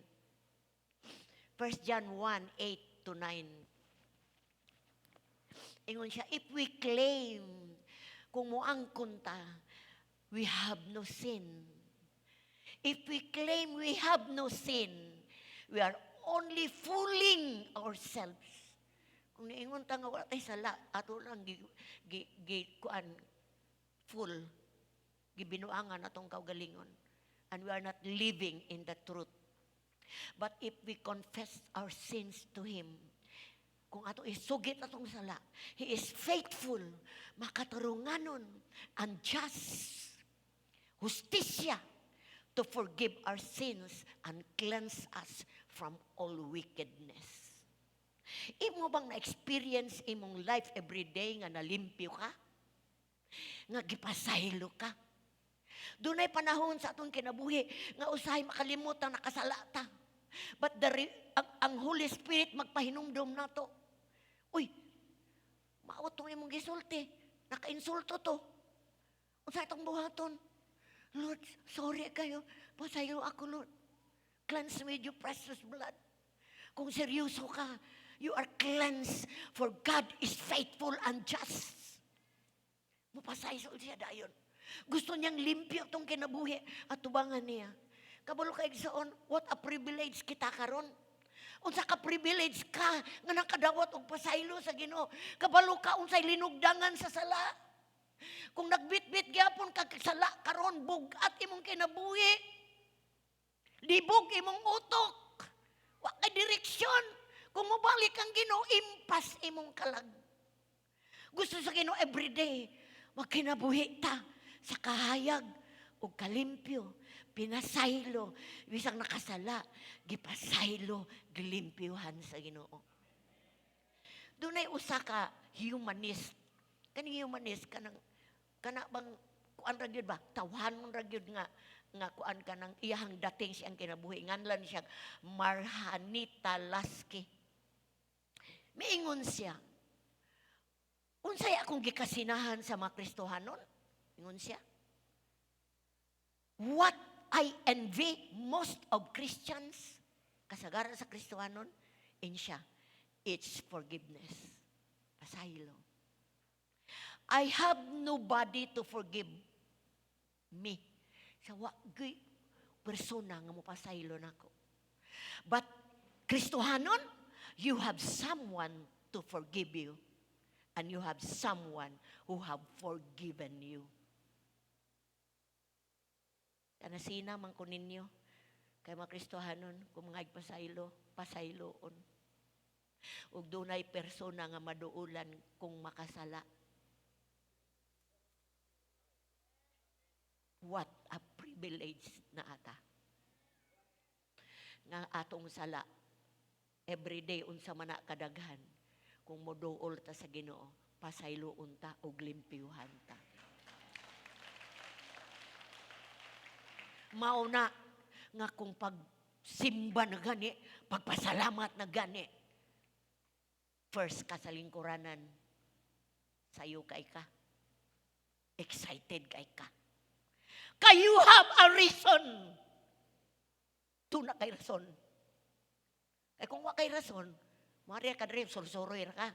1 John 1, 8 to 9. Ingon siya, if we claim kung muangkon ta, we have no sin. If we claim we have no sin, we are only fooling ourselves. Kung niingon ta nga wala tay sala, ato lang kuan full gibinuangan atong kaugalingon, and we are not living in the truth. But if we confess our sins to Him, kung ato isugit atong sala, He is faithful, makatarunganon, and just, justisya, to forgive our sins and cleanse us from all wickedness. Imo bang na-experience imong life everyday nga nalimpyo ka? Nga gipasaylo ka? Dunay panahon sa atong kinabuhi nga usahay makalimutan nakasala ta. But ang Holy Spirit magpahinumdom na to. Uy, mautong imong gisulti. Naka-insulto to. Unsa itong buhaton? Lord, sorry kayo. Pasaylo ako, Lord. Cleanse me with your precious blood. Kung seryoso ka, you are cleansed, for God is faithful and just. Mupasaylo siya dayon. Gusto niyang limpyo itong kinabuhi at tubangan niya. Kabalo ka igsoon, what a privilege kita karon. Unsa ka privilege ka nga nakadawat og pasaylo sa Ginoo. Kabalo ka unsay linugdangan sa sala. Kung nagbitbit gyapon ka sala karon, bugat imong kinabuhi. Libog imong utok. Wa kay direksyon. Kung mobalik ang Ginoo, impas imong kalag. Gusto sa Ginoo everyday magkinabuhi ta sa kahayag o kalimpyo, pinasaylo, bisang nakasala, gipasaylo, gilimpyuhan sa Ginoo. Dunay usa ka humanist. Kani humanist kana bang kuan ra gyud ba? Tawhanon ra gyud nga kuan kanang iyang dating siyang kinabuhi. Nganlan siya Marhanita Laski. Miingon siya, unsay akong gikasinahan sa mga Kristohanon? Ingon siya, what I envy most of Christians, kasagaran sa Kristohanon, in siya, it's forgiveness. Pasaylo. I have nobody to forgive me. Sa wagi persona nga mo pasaylo nako. But Kristohanon, you have someone to forgive you. And you have someone who have forgiven you. Kanasina man ko ninyo, kay mga Kristohanon, kung mga pasaylo, pasayloon. Ug dunay persona nga maduulan kung makasala. What a privilege na ata. Nga atong sala, everyday unsa man na kadaghan, kung moduol ta sa Ginoo, pasayloon ta ug limpyuhan ta. Mauna nga kung pagsimba na gani, pagpasalamat na gani, first ka sa lingkuranan, sayo kay ka. Excited kay ka. Kay you have a reason. Tuna kay rason. Kay kung wa kay rason, Maria ka diri, sursoroy ra ka.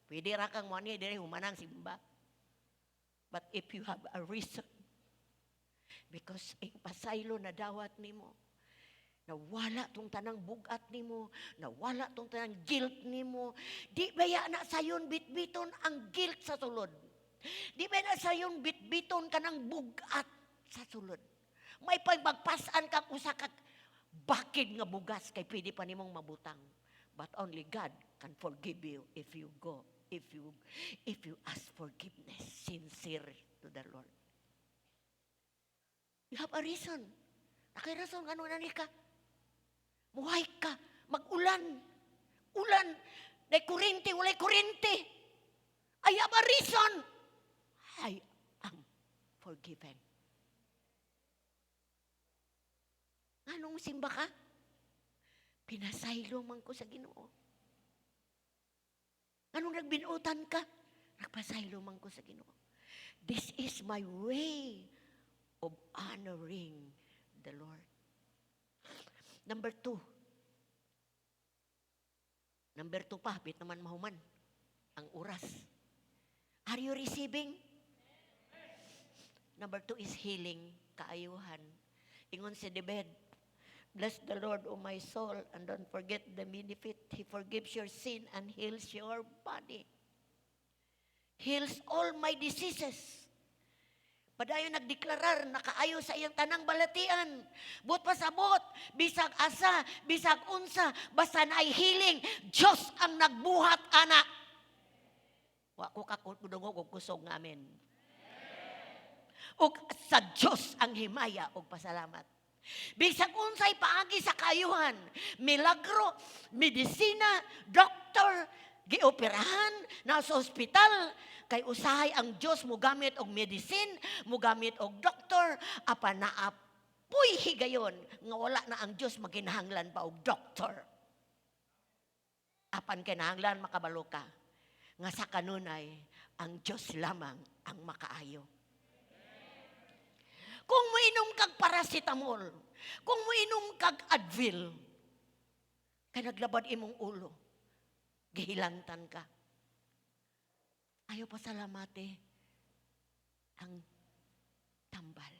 Pwede ra kang mani diri humanang simba. But if you have a reason, because ang pasaylo na dawat nimo, nawala tong tanang bugat nimo, nawala tong tanang guilt nimo, di baya na sayon bitbiton ang guilt sa sulod. Di baya na sayon bitbiton kanang bugat sa sulod. May pagpagpasan kang usa ka bakid nga bugas kay pwede pa nimong mabutang. But only God can forgive you if you ask forgiveness sincere to the Lord. You have a reason. Nakay rason ano na ni ka? Muhay ka, mag-ulan. Ulan, may kurinti, walay kurinti. I have a reason. I am forgiven. Anong simba ka? Pinasaylo man ko sa Ginoo. Anong nagbinutan ka? Nagpasaylo man ko sa Ginoo. This is my way of honoring the Lord. Number 2. Pa, bit naman mahuman. Ang oras. Are you receiving? Number 2 is healing, kaayuhan. Ingon si David, bless the Lord, O my soul, and don't forget the benefit. He forgives your sin and heals your body. Heals all my diseases. Padayon nagdeklarar, nakaayo sa iyang tanang balatian. But pasabot, bisag asa, bisag unsa, basta na ay healing, Diyos ang nagbuhat, anak. Wa ko kakudungog og kusog nga amen. Ug sa Diyos ang himaya og pasalamat. Bisag unsay paagi sa kayuhan, milagro, medisina, doktor, gioperahan, na sa ospital, kay usahay ang Diyos mo gamit og medicine, mo gamit og doktor, apan naapoy higayon, nga wala na ang Diyos maginahanglan pa og doktor. Apan kinahanglan makabalo ka, nga sa kanunay, ang Diyos lamang ang makaayo. Kung moinom kag paracetamol, kung moinom kag Advil, kay naglabad imong ulo, gihilantan ka. Ayaw pasalamate ang tambal.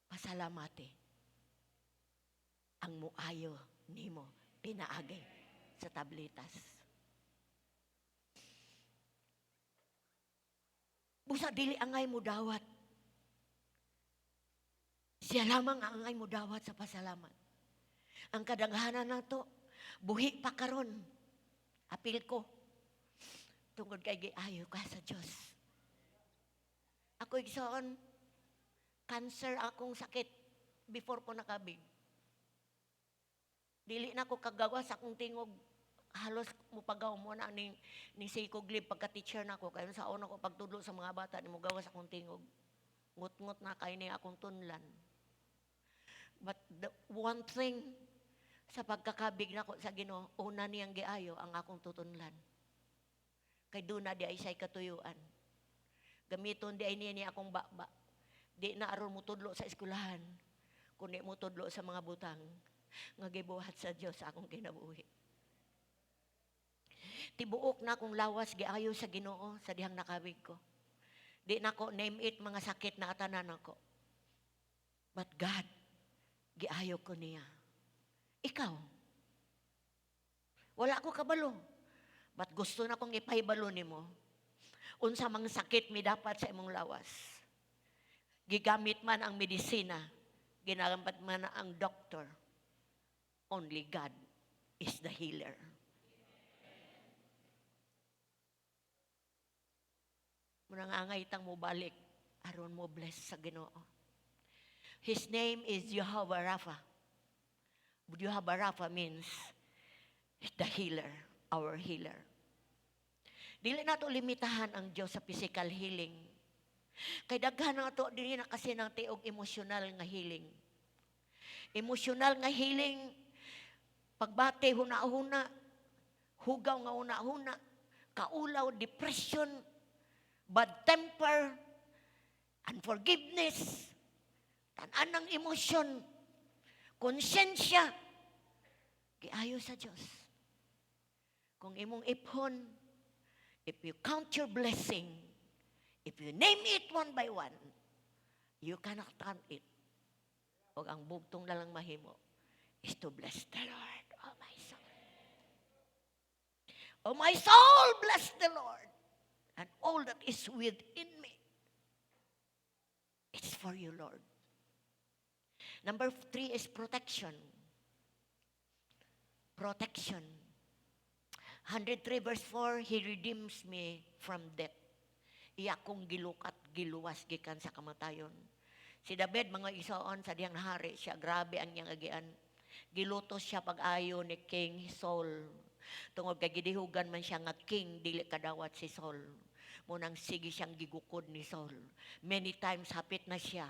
Pasalamate ang muayo nimo pinaagi sa tablitas. Busa dili angay mo dawat. Siya lamang ang angay mo dawat sa pasalamat. Ang kadaghanan nato buhi pa karon. Apil ko tungod kay giayo ka sa Dios. Ako igsoon cancer akong sakit before ko nakabig. Dili na ko kagawas akong tingog. Halos mupagaw mo na ni Seiko Glib pagka-teacher na ko. Kaya sa una ko pagtudlo sa mga bata, ni mo gawas akong tingog. Ngut-ngut na kayo ni akong tunlan. But the one thing, sa pagkakabig na ko sa Ginoo, una niyang giayo ang akong tutunlan. Kay doon na di ay siya'y katuyuan. Gamiton di ay niya akong bakba. Di na aron mo tudlo sa eskulahan. Kundi mo tudlo sa mga butang. Nga gibuhat sa Diyos sa akong kinabuhi. Tibuok na akong lawas giayo sa Ginoo sa dihang nakabig ko. Di na ko name it mga sakit na atanan ako. But God, giayo ko niya. Ikaw, wala ko kabalo. But gusto na kong ipahibalo nimo. Unsa mang sakit mi dapat sa imong lawas. Gigamit man ang medisina, ginagamit man ang doktor. Only God is the healer. Muna nga angay itang mo balik, aron mo bless sa Ginoo. His name is Jehovah Rapha. Jehovah Rapha means the healer, our healer. Dili na ito limitahan ang Diyos sa physical healing. Kay daghan na ito, dili na kasi ng tiog emosyonal nga healing. Emosyonal nga healing, pagbate, huna-huna, hugaw nga huna-huna, kaulaw, depression, bad temper, unforgiveness, tanan ng emosyon, konsensya, giayo sa Diyos. Kung imong iphon, if you count your blessing, if you name it one by one, you cannot count it. O ang bugtong na lang mahimo is to bless the Lord, oh my soul. Oh my soul, bless the Lord. And all that is within me. It's for you, Lord. Number 3 is protection. Protection. 103 verse 4, He redeems me from death. Iya kong gilukat, giluwas, gikan sa kamatayon. Si David, mga isoon sa diyang hari siya, grabe ang niyang agian. Gilutos siya pag-ayo ni King Saul. Tungod kay gidihugan man siya nga king, dili kadawat si Saul. Munang sige siyang gigukod ni Saul. Many times hapit na siya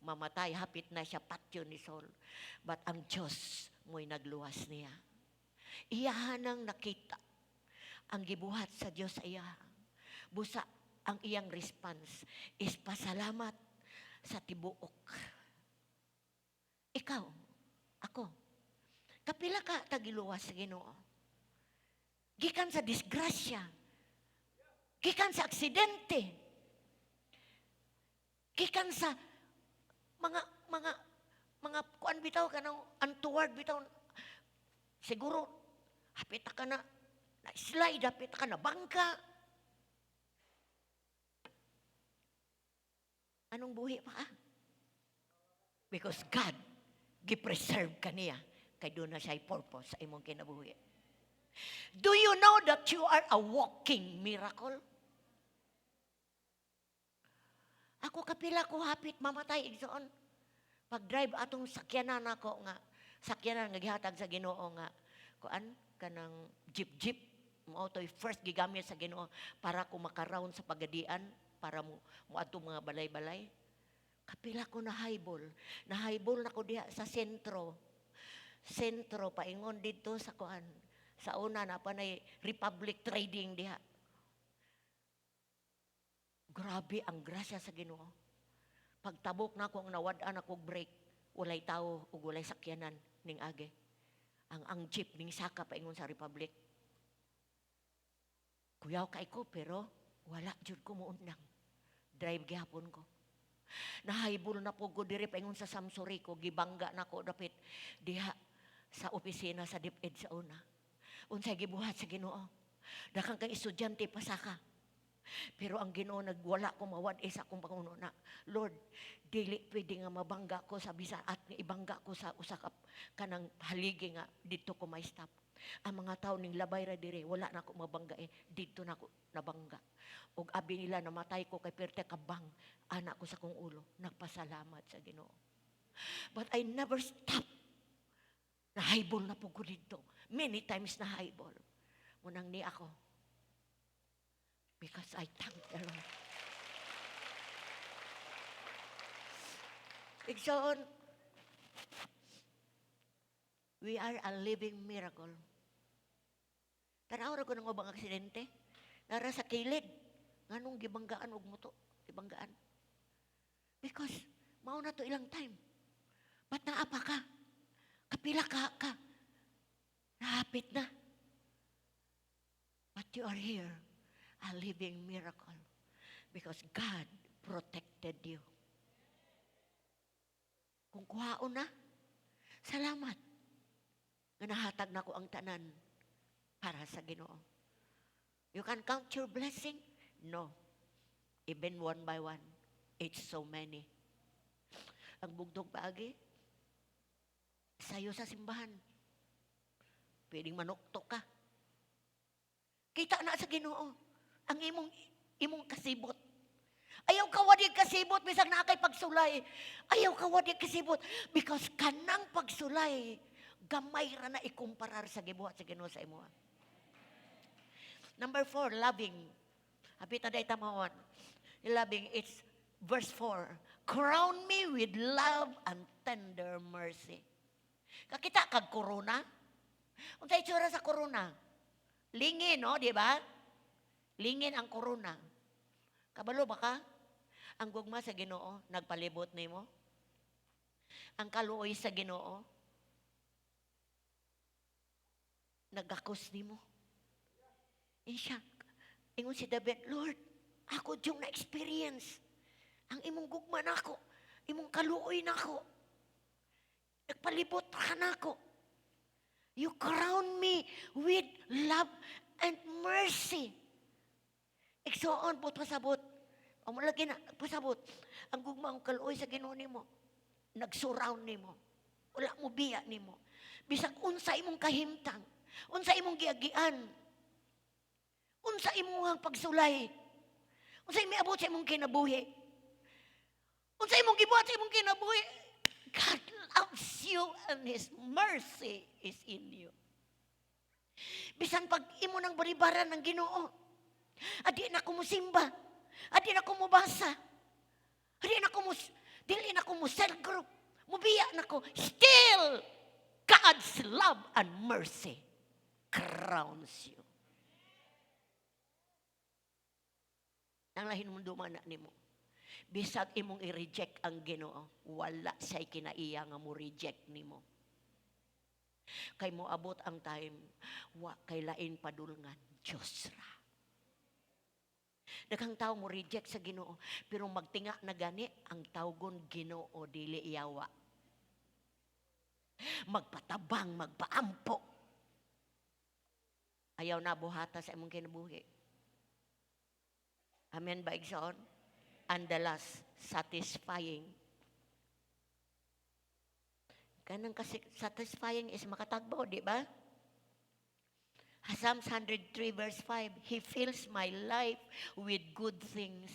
mamatay, hapit na siya patyo ni Saul. But ang Diyos mo'y nagluwas niya. Iyahanang nakita ang gibuhat sa Diyos sa iya. Busa ang iyang response is pasalamat sa tibuok. Ikaw, ako, kapila ka tagiluwas sa Ginoo. Gikan sa disgrasya, gikan sa aksidente, gikan sa mga kuan bitaw ka ng untoward bitaw. Siguro, hapit ka na slide, hapit ka na bangka. Anong buhi pa ka? Because God, gi-preserve ka niya. Kay doon na siya'y purpose sa imong kinabuhi. Do you know that you are a walking miracle? Ako kapila ko hapit mamatay igsoon. Pag-drive atong sakyanan ako nga, sakyanan nga gihatag sa Ginoo nga, kuan kanang jeep mo to'y first gigamit sa Ginoo para ko makaround sa pagadian, para mo ato mga balay-balay. Kapila ko na highball na ko diha sa sentro paingon dito sa kuan. Sa una na panay Republic Trading diha. Grabe ang grasya sa Ginoo. Pagtabok na akong nawad-an akong break, walay tao ug walay sakyanan ning agi. Ang jeep ning saka paingon sa Republic. Kuyaw kay ko pero wala jud ko muundang. Drive gihapon ko. Nahaybol na po ko diri paingon sa Samsuri ko, gibangga na ko dapit diha sa opisina sa DepEd sa una. Unsay gibuhat sa Ginoo. Daghang kang estudyante pasaka. Pero ang Ginoo nagwala ko mawad sa akong panguno na, Lord, dili pwede nga mabangga ko sa bisa at ibangga ko sa usa ka kanang haligi nga didto ko may stop. Ang mga tao ning labay ra dire wala na ako mabangga didto na ako nabangga. Ug abi nila namatay ko kay perte kabang anak ko sa kong ulo. Nagpasalamat sa Ginoo. But I never stop. Nahaybol na po ko dito. Many times nahaybol. Munang ni ako. Because I thank the Lord. Igsoon, we are a living miracle. Tanaw ra ko ng ubang aksidente. Nara sa kilid. Nganong gibanggaan og moto. Gibanggaan. Because, mao na to ilang time. Ba't naapa ka? Kapila ka. Nahapit na. But you are here. A living miracle because God protected you. Kung kuhaon na, salamat. Nga nahatag na ko ang tanan para sa Ginoo. You can count your blessing? No. Even one by one. It's so many. Ang bugtong paagi, sayo sa simbahan. Pwedeng manuktok ka. Kita na sa Ginoo. Ang imong kasibot. Ayaw ka wadi kasibot bisag naa kay pagsulay. Ayaw ka wadi kasibot because kanang pagsulay gamay ra na ikumparar sa gibuhat sa Ginoo sa imo. Number 4, loving. Hapit na day tamawon. Loving, it's verse 4. Crown me with love and tender mercy. Kakita kag corona? Unsay itsura sa corona? Lingin, no, di ba? Lingin ang corona. Kabalo ba ka? Ang gugma sa Ginoo, nagpalibot nimo. Ang kaluoy sa Ginoo, nagakos nimo. Insya, ingon si David, Lord, ako yung na-experience. Ang imong gugma na ako, imong kaluoy na ako. Nagpalibot ka na ako. You crown me with love and mercy. Igsoon po pasabot. Ang malagi na, pasabot. Ang gugmang kaluoy sa Ginoo nimo, nag-surround nimo. Wala mo biya nimo. Bisag unsa imong kahimtang, unsa imong giagian, unsa imong pagsulay, unsa imong abot sa imong kinabuhi, unsa imong gibuhat sa imong kinabuhi, God loves you and His mercy is in you. Bisan pag imo nang baribaran ng Ginoo, adi na ko musimba. Adi na ko mubasa. Adi na ko dili na ko mo cell group. Mubiya na ko. Still, God's love and mercy crowns you. Nang lahin mo dumana nimo. Bisag imong i-reject ang Ginoo, wala siya'y kinaiya nga mo reject nimo. Kay mo abot ang time, wa kay lain padulngan, Diyos ra. Daghang tao mo reject sa Ginoo, pero magtinga na gani ang tawgon Ginoo dili iyawa. Magpatabang, magpaampo. Ayaw na buhata sa imong kinabuhi. Amen ba igsoon? And the last, satisfying. Kanang kasi satisfying is makatagbo, di ba? Psalms 103 verse 5, He fills my life with good things.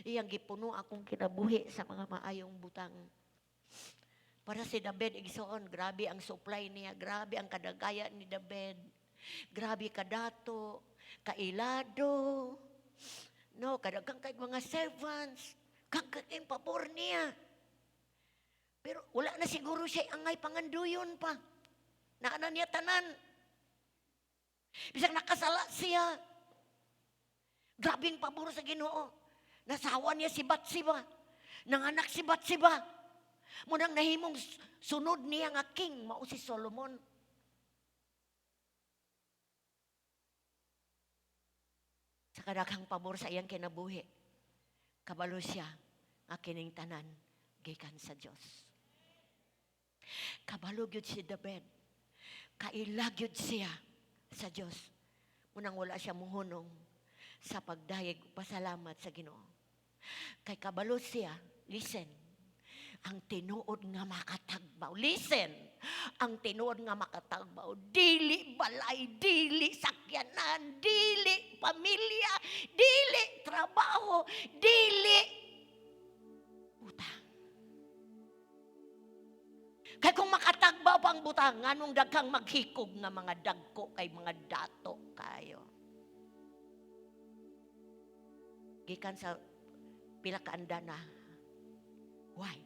Iyang gipuno akong kinabuhi sa mga maayong butang. Para si David, igsoon, grabe ang supply niya, grabe ang kadagaya ni David. Grabe kadato, kailado, no, kadagang kay mga servants, kagkaing pabor niya. Pero wala na siguro siya angay panganduyon pa. Naana niya tanan. Bisang nakasala siya. Grabing pabor sa Ginoo. Nasawa niya si Batsiba. Nanganak si Bathsheba. Munang nahimong sunod niya nga king, mao si Solomon. Sa kadaghang pabor sa iyang kinabuhi, kabalo siya nga kining tanan gikan sa Dios. Kabalo gyud si David, kaila gyud siya sa Dios. Munang wala siya muhunong sa pagdayeg pasalamat sa Ginoo. Kay kabalo siya, listen, ang tinuod nga makatagbaw. Listen, ang tinuod nga makatagbaw. Dili balay, dili sakyanan, dili pamilya, dili trabaho, dili utang. Kay kung makatagbaw pa ang butang, nganong daghang maghikog nga mga dagko kay mga dato kayo. Gikan sa pila ka andana. Why?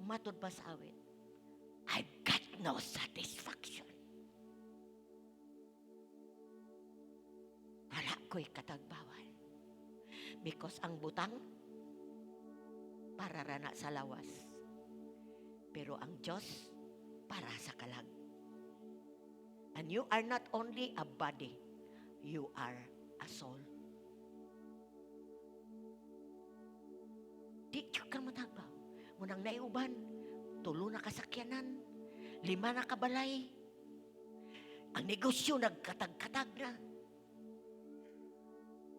Matod pa sa awit, I've got no satisfaction. Wala ko'y katagbawan. Because ang butang, para rana sa lawas. Pero ang Diyos, para sa kalag. And you are not only a body, you are a soul. Di ka matagbaw. Munang naiuban, 3 na kasakyanan, 5 na kabalay. Ang negosyo nagkatag-katag na.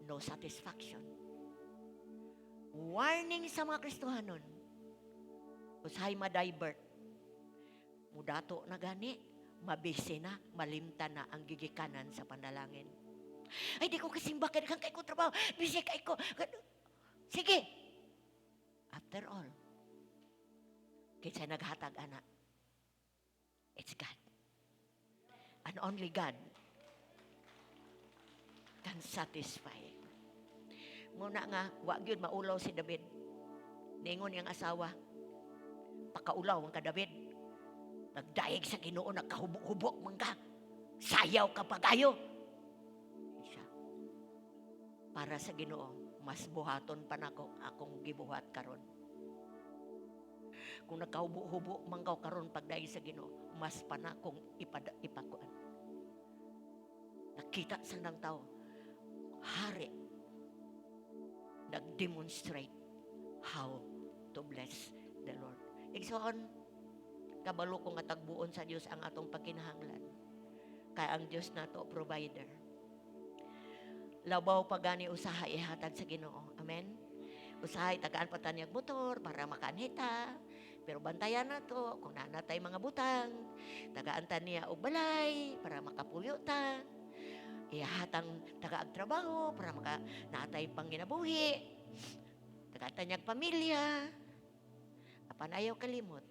No satisfaction. Warning sa mga Kristohanon. Usahay ma-divert. Mudato na gani, mabisi na, malimta na ang gigikanan sa panalangin. Ay, di ko kasimba, kaya kay ko trabaho, busy kay ko. Sige. After all, kinsa naghatag anak? It's God. And only God can satisfy. Muna nga, wag yun maulaw si David. Ningon niyang asawa, pakaulaw ang ka David. Nagdaig sa Ginoo, nagkahubok-hubok man ka. Sayaw ka pagayo. Siya. Para sa Ginoo, mas buhaton pa nako akong gibuhat karon. Kung nagkahubo-hubo mangkaw karon pagdaig sa Ginoo, mas pa na kung ipakuan. Nakita sa nang tao, hari nag-demonstrate how to bless the Lord. Igsoon, kabalo ko nga tagbuon sa Dios ang atong pagkinahanglan. Kaya ang Dios nato provider. Labaw pagani usahay ihatag sa Ginoo. Amen. Usahay tagaan pa taniyag motor para makaanhita. Pero bantayan na to, kung nanatay mga butang, tagaan niya og balay para makapuyo ta. Ihatang tagaag trabaho para natay pang ginabuhi. Tagaan niyag pamilya. Apan ayaw kalimot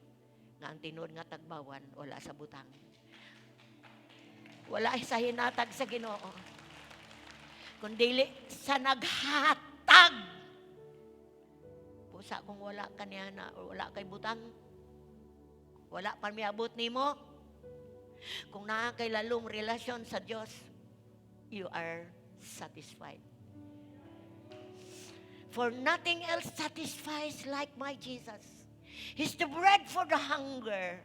nga ang tinuod nga tagbawan wala sa butang. Wala sa hinatag sa Ginoo. Kundi sa naghatag. Pusa kung wala ka niya na, wala kay butang, wala pa miabot nimo. Kung naa kay lalong relasyon sa Dios, you are satisfied. For nothing else satisfies like my Jesus. He's the bread for the hunger,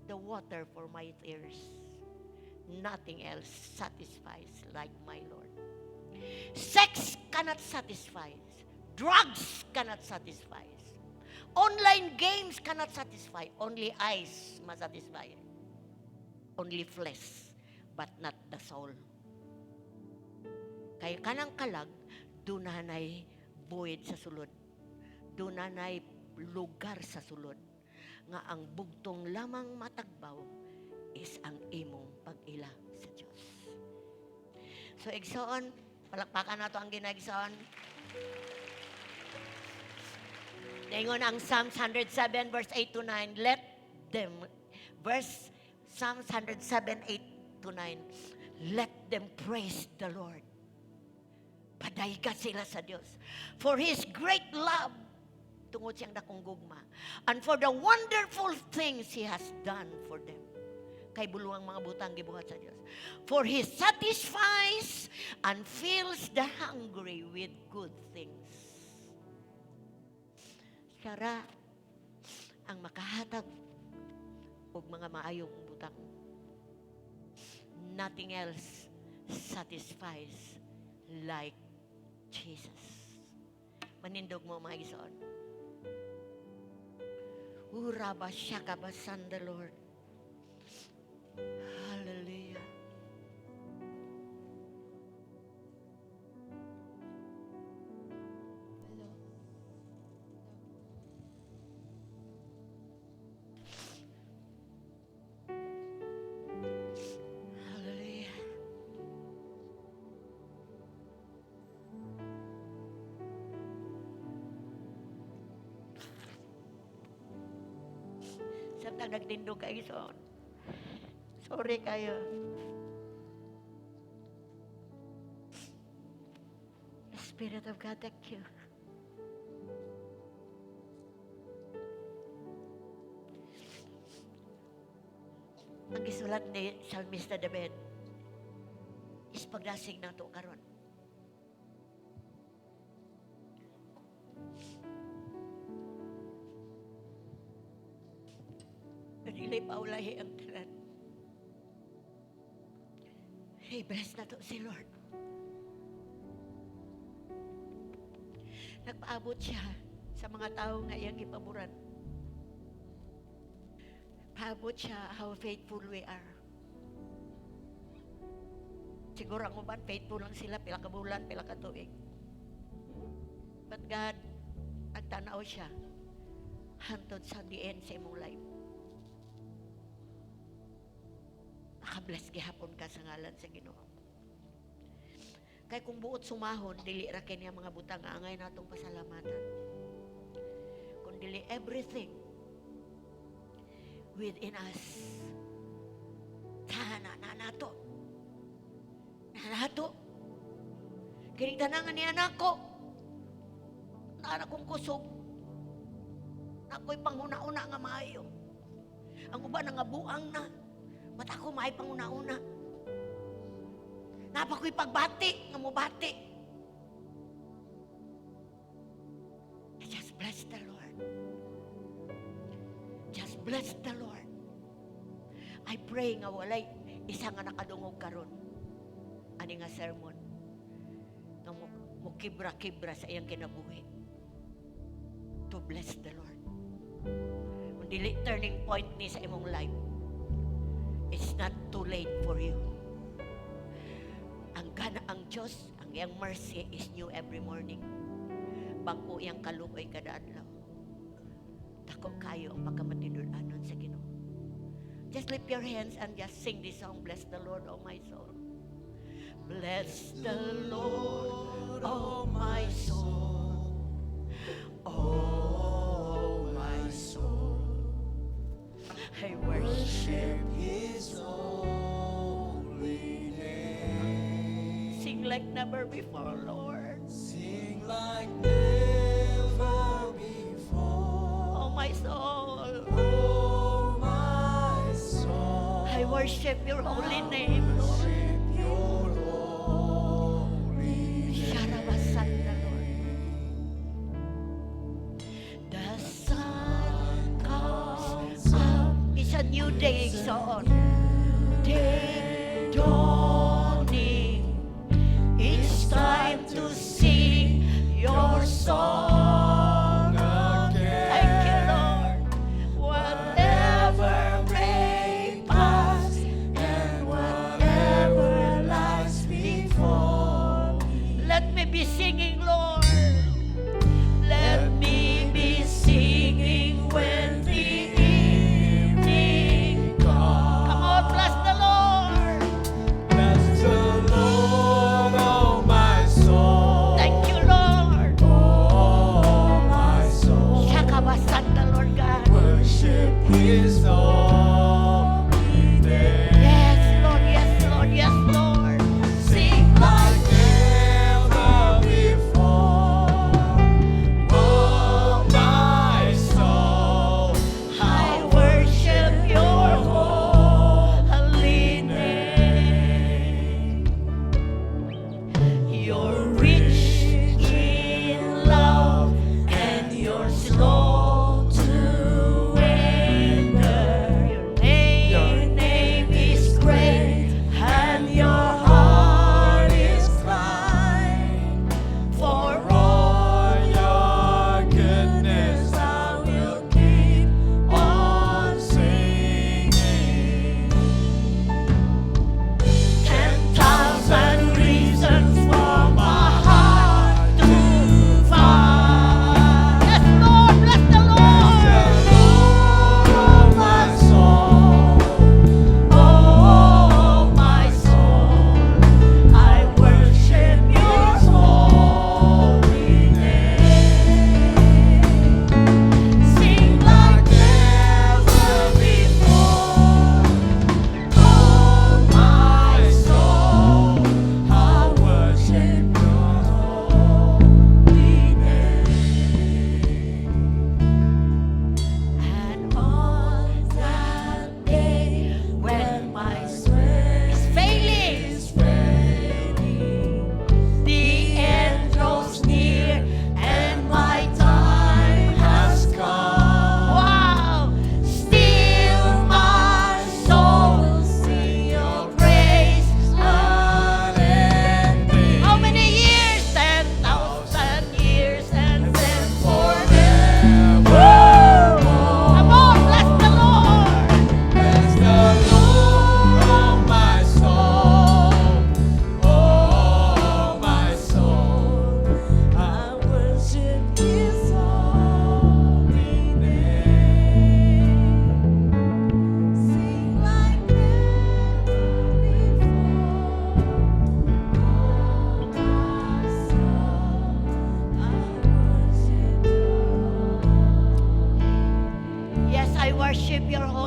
the water for my thirst. Nothing else satisfies like my Lord. Sex cannot satisfy. Drugs cannot satisfy. Online games cannot satisfy. Only eyes must satisfy. Only flesh, but not the soul. Kaya kanang kalag, dunanay buwid sa sulod. Dunanay lugar sa sulod. Nga ang bugtong lamang matagbaw is ang imong pag-ila sa Diyos. So, igsoon, palakpakan nato ang ginagsoon. Ingon ang Psalms 107 verse 8 to 9. Let them, Psalms 107, 8 to 9. Let them praise the Lord. Padayga sila sa Diyos. For His great love, tungod siyang dakong gugma. And for the wonderful things He has done for them. Kay buluang mga butang gibuhat sa Diyos. For He satisfies and fills the hungry with good things. Siya ra ang makahatag og mga maayong butang. Nothing else satisfies like Jesus. Manindog mo mga igsoon. Uraba siya kabasan the Lord. Hallelujah. Hallelujah. Samtang nagtindog kayo son. Sorry kayo. Spirit of God, thank you. Ang gisulat ni Salmista David is pagdasig na ito karon. Dili paulahi ang tanan. Hey, bless na to si Lord. Nagpaabot siya sa mga tao nga iyang ipaboran. Paabot siya how faithful we are. Siguro ang uban, faithful lang sila, pila ka bulan, pila ka tuig. But God, nagtanaw siya hantod sa the end sa imong life. Nakabless gihapon ka sa ngalan sa Ginoo. Kay kung buot sumahon, dili ra kini ang mga butang angay natong pasalamatan. Kung dili everything within us, na nato. Kini tanangan ni anak ko. Na anak kong kusog. Na ako'y panguna-una nga maayo. Ang uban nga buang na. Mata ko maay panguna-una. Napa ko'y pagbati, nga mubati. Just bless the Lord. Just bless the Lord. I pray nga walay isa nga nakadungog karon. Ani nga sermon. Nga mukibra-kibra sa iyang kinabuhi. To bless the Lord. Kung dili turning point ni sa imong life, it's not too late for you. Ang Diyos, ang iyang mercy is new every morning. Bangko iyang kaluoy kada adlaw. Dako kayo ang pagkamatinud-anon sa Ginoo. Just lift your hands and just sing this song. Bless the Lord, oh my soul. Bless the Lord, oh my soul. Oh my soul. I worship His holy name. Sing like never before, Lord. Sing like never before. Oh my soul. Oh my soul. I worship your holy name, Lord. Worship your holy name. Sharabasanda, Lord. The sun comes up. It's a new day, so on. Day dawning. It's time to sing your song again. Thank you, Lord. Whatever may pass and whatever lies before, let me be singing, Lord. Let me be singing when the evening comes. Come on, bless the Lord. Bless the Lord, oh my soul. Thank you, Lord. Oh my soul. Shakabasanta, Lord God. Worship His holy name. Yes, Lord, yes, Lord, yes, Lord. Sing Like never before.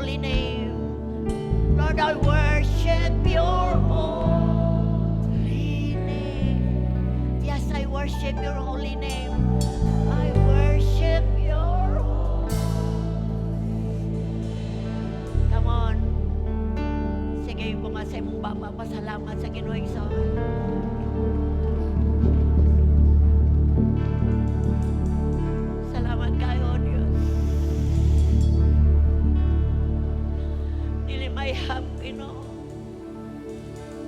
holy name. Lord, I worship your holy name. Yes, I worship your holy name. I worship your Come on. Sige po nga sa imong baba, pasalamat sa Ginoo Igsoon. Salamat kayo, Diyos. Dili may hap, Ginoo.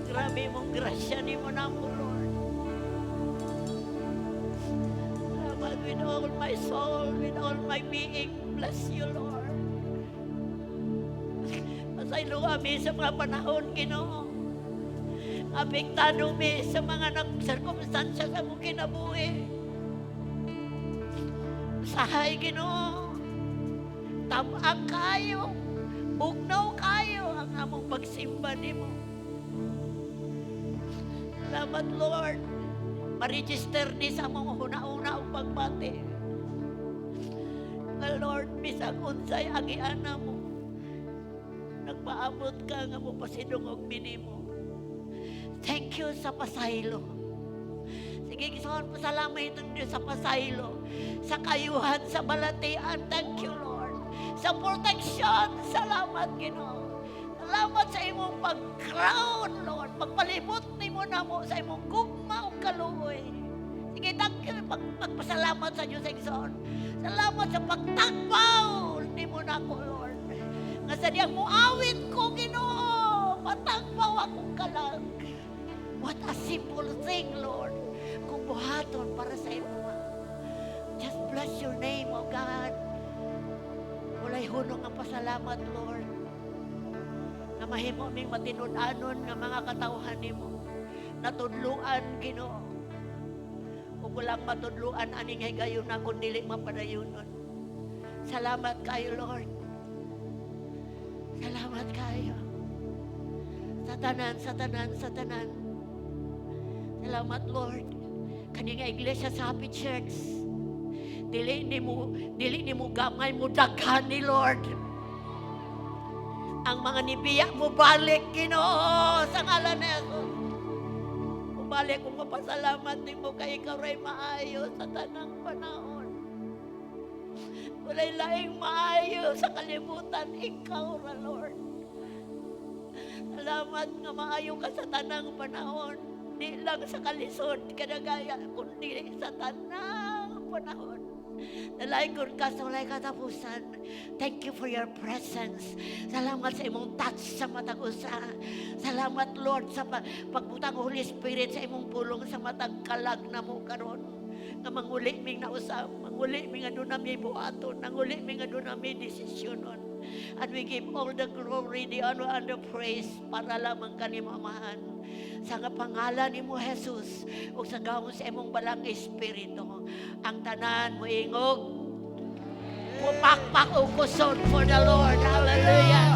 Grabe mong grasya ni mo na mo, Lord. Salamat with all my soul, with all my being. Bless you, Lord. Pasaylo kami sa mga panahon, Ginoo. Apektado mi sa mga circumstansya sa mong kinabuhi. Sahay, Ginoo. Tabang kayo. Bugnaw kayo ang among pagsimba nimo. Salamat, Lord. Ma-register ni sa among una-una ang pagbati. Nga, Lord, bisag unsay agiana mo. Nagpaabot ka nga mo pasidungog minimo. Thank you sa pasaylo. Sige, gisoon po salamat itong Diyos sa pasaylo. Sa kayuhan, sa balatian. Thank you, Lord. Sa protection, salamat, Ginoo. Salamat sa imong pag-crown, Lord. Pagpalibot ni mo na mo sa imong gugma o kaluoy. Sige, thank you. Pagpasalamat sa Diyos, Igsoon. Salamat sa pagtagpaw ni mo na ko, Lord. Nga sa diyang muawit ko, Ginoo. Patagpaw akong kalag. What a simple thing, Lord. Kung buhaton para sa imo. Just bless your name, O God. Walay hunong ang pasalamat, Lord. Na mahimo ming matinud-anon nga mga katawhan nimo. Natudluan, Ginoo. Ug walang matudluan aning higayon na kun dili mapadayunon. Salamat kayo, Lord. Salamat kayo. Sa tanan. Salamat, Lord. Kani nga iglesia sa Happy Church. Dili ni mo gamay mo daghan ni Lord. Ang mga nibiya mo balik, Ginoo, sa ngalan ni Jesus. Balik kong mapasalamat ni mo kay ikaw ray maayo sa tanang panahon. Walay laing maayo sa kalibutan, ikaw ra, Lord. Salamat nga maayo ka sa tanang panahon. Di lang sa kalisod, kadagaya, kundi sa tanang panahon. Nalay kun ka sa walay katapusan. Thank you for your presence. Salamat sa imong touch sa matag usa. Salamat, Lord, sa pagbutang Holy Spirit sa imong pulong sa matag kalag na mo karon. Nga manguli ming nausap, manguli ming adun na may buhaton, manguli ming adun na may desisyonon. And we give all the glory, the honor, and the praise para lamang kanimo, Amahan. Sa pangalan ni mo, Jesus, o sa gawon sa imong balang Espiritu, ang tanan mo ingog, pupakpak o kusod for the Lord. Hallelujah.